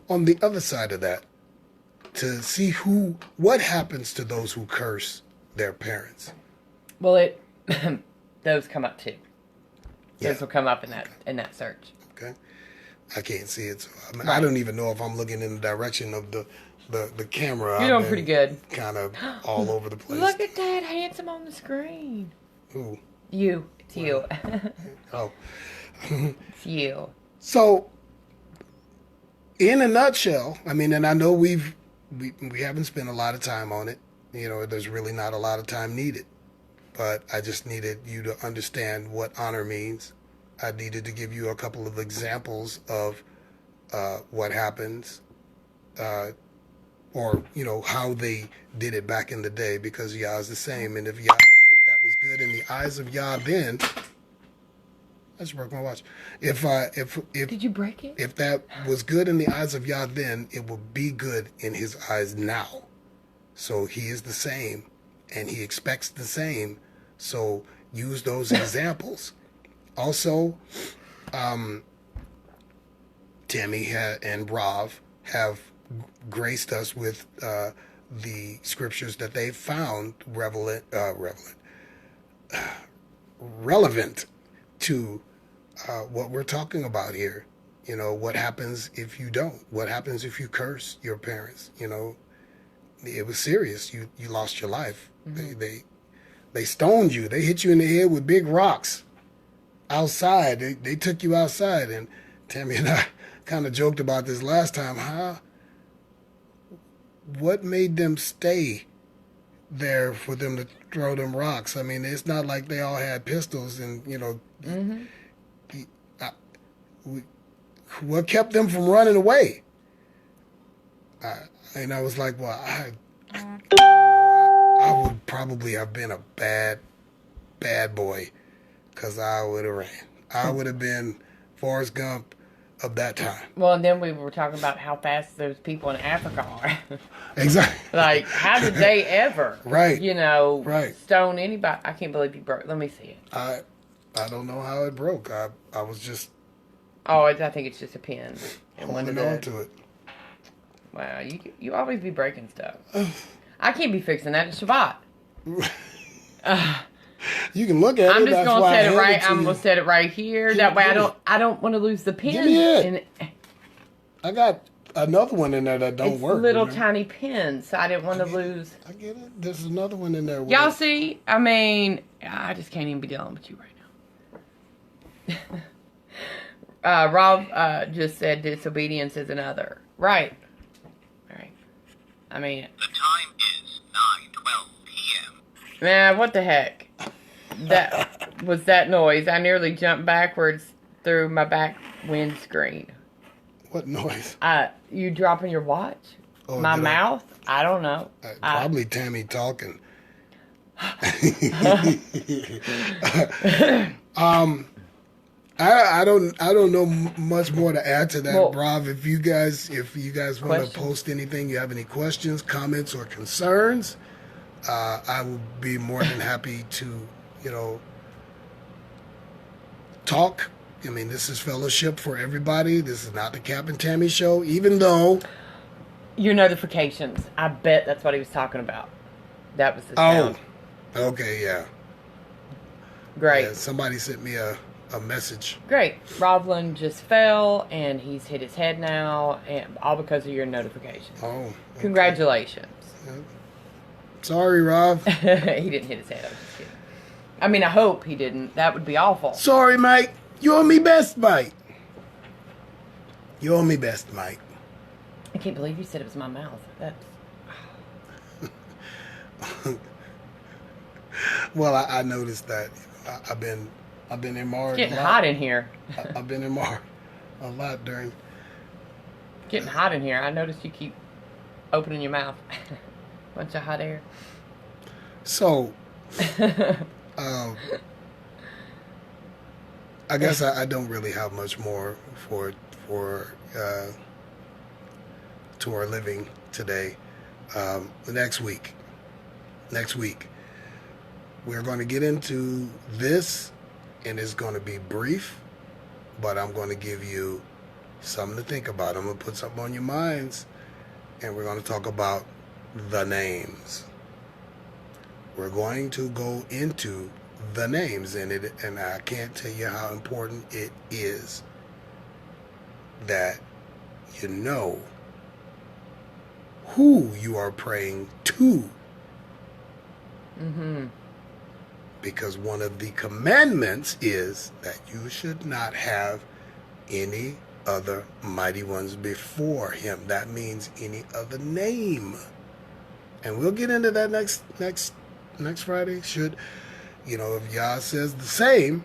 on the other side of that to see what happens to those who curse their parents. Well, those come up too. Yeah. Those will come up in that search. Okay. I can't see it, so I don't even know if I'm looking in the direction of the camera. You're doing pretty good. Kind of all over the place. Look at that handsome on the screen. Who? You. It's you. Oh. It's you. So, in a nutshell, I mean, and I know we haven't spent a lot of time on it. There's really not a lot of time needed. But I just needed you to understand what honor means. I needed to give you a couple of examples of what happens, or how they did it back in the day, because Yah is the same. And if that was good in the eyes of Yah then, I just broke my watch. If Did you break it? If that was good in the eyes of Yah then, it will be good in his eyes now. So he is the same, and he expects the same. So use those examples. Also, Tammy and Rav have graced us with the scriptures that they found relevant to what we're talking about here. What happens if you don't? What happens if you curse your parents? It was serious. You lost your life. Mm-hmm. They stoned you. They hit you in the head with big rocks. Outside, they took you outside, and Tammy and I kind of joked about this last time. What made them stay there for them to throw them rocks? I mean, it's not like they all had pistols, and Mm-hmm. What kept them from running away? And I was like, well, I would probably have been a bad boy. Because I would have ran. I would have been Forrest Gump of that time. Well, and then we were talking about how fast those people in Africa are. Exactly. Like, how did they ever, Right. Right. Stone anybody? I can't believe you broke. Let me see it. I don't know how it broke. I was just I think it's just a pin. holding on to it. Wow, you always be breaking stuff. I can't be fixing that. It's Shabbat. You can look at it. I'm just gonna set it right. I'm gonna you. set it right here. That way, I don't want to lose the pin. Give me it. I got another one in there that don't work. Little tiny pins, so I didn't want to lose. I get it. There's another one in there. Y'all see? I mean, I just can't even be dealing with you right now. Rob just said disobedience is another. Right. All right. I mean, the time is 9:12 p.m. Man, what the heck? That was that noise. I nearly jumped backwards through my back windscreen. What noise? You dropping your watch? Oh, my mouth? I don't know. Probably Tammy talking. I don't know much more to add to that, well, Rob. If you guys want to post anything, you have any questions, comments, or concerns, I will be more than happy to, talk. I mean, this is fellowship for everybody. This is not the Cap and Tammy show, even though your notifications. I bet that's what he was talking about. That was the sound. Oh, okay, yeah. Great. Yeah, somebody sent me a message. Great. Roblin just fell, and he's hit his head now, and all because of your notifications. Oh. Okay. Congratulations. Yeah. Sorry, Rob. He didn't hit his head. I was just kidding. I mean, I hope he didn't. That would be awful. Sorry, Mike. You owe me best, Mike. You owe me best, Mike. I can't believe you said it was my mouth. That's... Well, I noticed that. I've been in Mars. It's getting hot in here. I've been in Mars a lot during. Getting hot in here. I noticed you keep opening your mouth. Bunch of hot air. So, I guess I don't really have much more for Torah living today. Next week, we're going to get into this, and it's going to be brief, but I'm going to give you something to think about. I'm going to put something on your minds, and we're going to talk about the names. We're going to go into the names in it, and I can't tell you how important it is that you know who you are praying to. Mm-hmm. Because one of the commandments is that you should not have any other mighty ones before him. That means any other name. And we'll get into that next Friday. Should, if Yah says the same,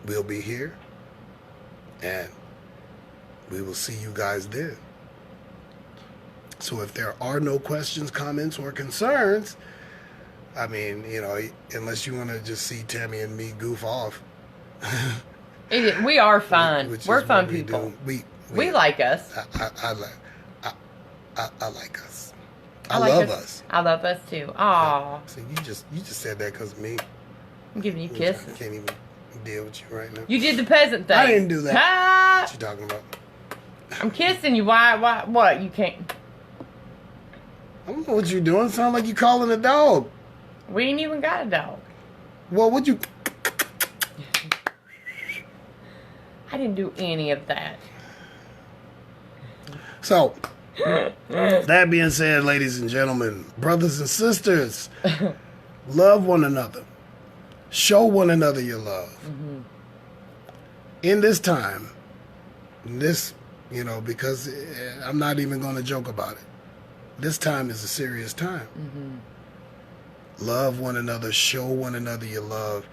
we'll be here. And we will see you guys then. So if there are no questions, comments, or concerns, I mean, unless you want to just see Tammy and me goof off. We are fun. We're fun people. We like us. I like us. I love us. I love us too. Aw. See, you just said that because of me. I'm giving you kisses. I can't even deal with you right now. You did the peasant thing. I didn't do that. Ah! What you talking about? I'm kissing you. Why? What? You can't. I don't know what you're doing. Sound like you calling a dog. We ain't even got a dog. Well, what'd you... I didn't do any of that. So, that being said, ladies and gentlemen, brothers and sisters, love one another. Show one another your love. Mm-hmm. In this time, because I'm not even going to joke about it. This time is a serious time. Mm-hmm. Love one another. Show one another your love.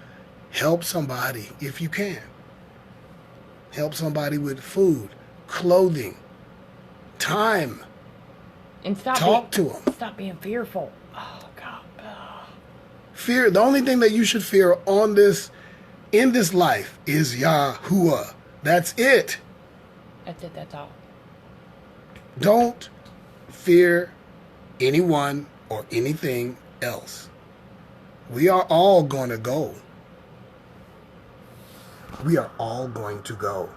Help somebody if you can. Help somebody with food, clothing, time. And talk to them. Stop being fearful. Oh, God. Fear. The only thing that you should fear in this life is Yahuwah. That's it. That's it. That's all. Don't fear anyone or anything else. We are all going to go. We are all going to go.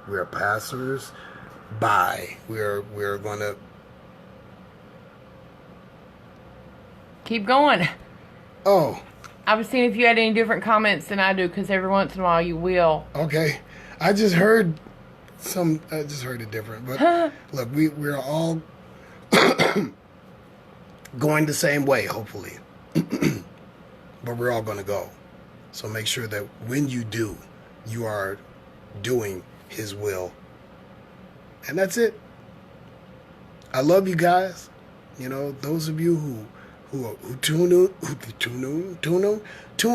We are passers by. We're going to Keep going. Oh, I was seeing if you had any different comments than I do, because every once in a while you will. okay. I just heard it different. But look, we're all going the same way, hopefully. But we're all going to go. So make sure that when you do, you are doing His will. And that's it. I love you guys. You know, those of you who tune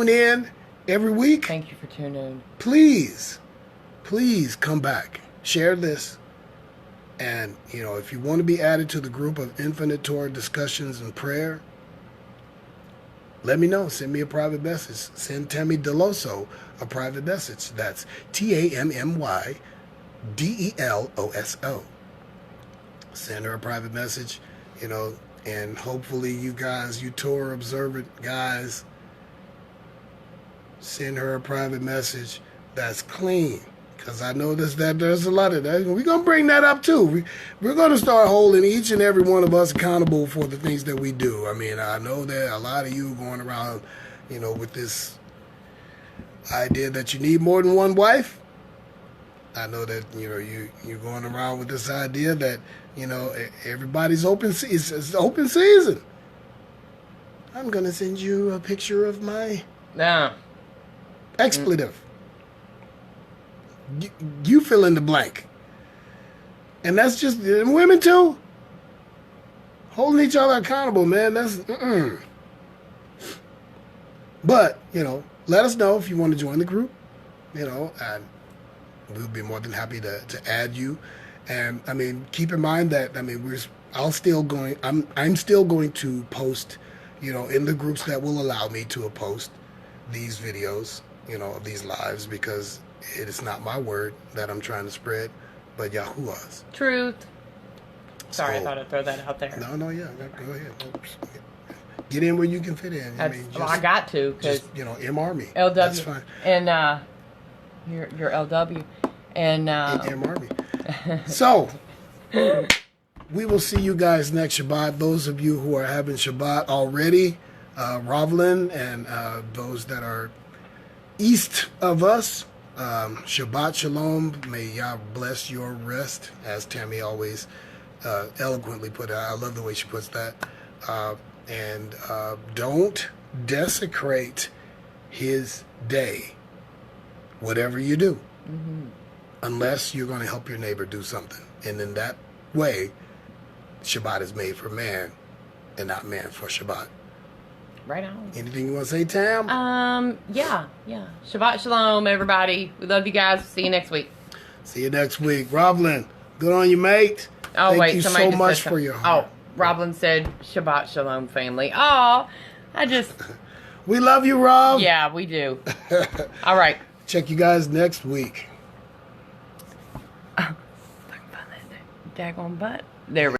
in every week. Thank you for tuning in. Please come back. Share this. And, you know, if you want to be added to the group of Infinite Torah discussions and prayer, let me know. Send me a private message. Send Tammy Deloso a private message. That's TAMMYDELOSO. Send her a private message, you know, and hopefully you guys, you Torah observant guys, send her a private message that's clean. Because I know that there's a lot of that. We're going to bring that up too. We're going to start holding each and every one of us accountable for the things that we do. I mean, I know that a lot of you going around, you know, with this idea that you need more than one wife. I know that, you know, you're going around with this idea that, you know, everybody's open. It's open season. I'm going to send you a picture of my expletive. You fill in the blank. And that's just women too. Holding each other accountable, man. That's But, you know, let us know if you want to join the group. You know, and we'll be more than happy to add you. And I mean, keep in mind that I'm still going to post, you know, in the groups that will allow me to post these videos, you know, of these lives, because it is not my word that I'm trying to spread, but Yahuwah's. Truth. Sorry, I thought I'd throw that out there. No, yeah, go ahead. Get in where you can fit in. I got to, because you know, MR me. LW. That's fine. And your LW and MR me. So we will see you guys next Shabbat. Those of you who are having Shabbat already, Rovlin, and those that are east of us. Shabbat Shalom. May Yah bless your rest, as Tammy always eloquently put it. I love the way she puts that. And don't desecrate His day, whatever you do, unless you're going to help your neighbor do something. And in that way, Shabbat is made for man and not man for Shabbat. Right on. Anything you want to say, Tam? Yeah. Shabbat Shalom, everybody. We love you guys. See you next week. See you next week. Rovlin, good on you, mate. Thank you so much for your heart. Oh, Rovlin said Shabbat Shalom, family. Oh, We love you, Rob. Yeah, we do. All right. Check you guys next week. Daggone butt. There we go.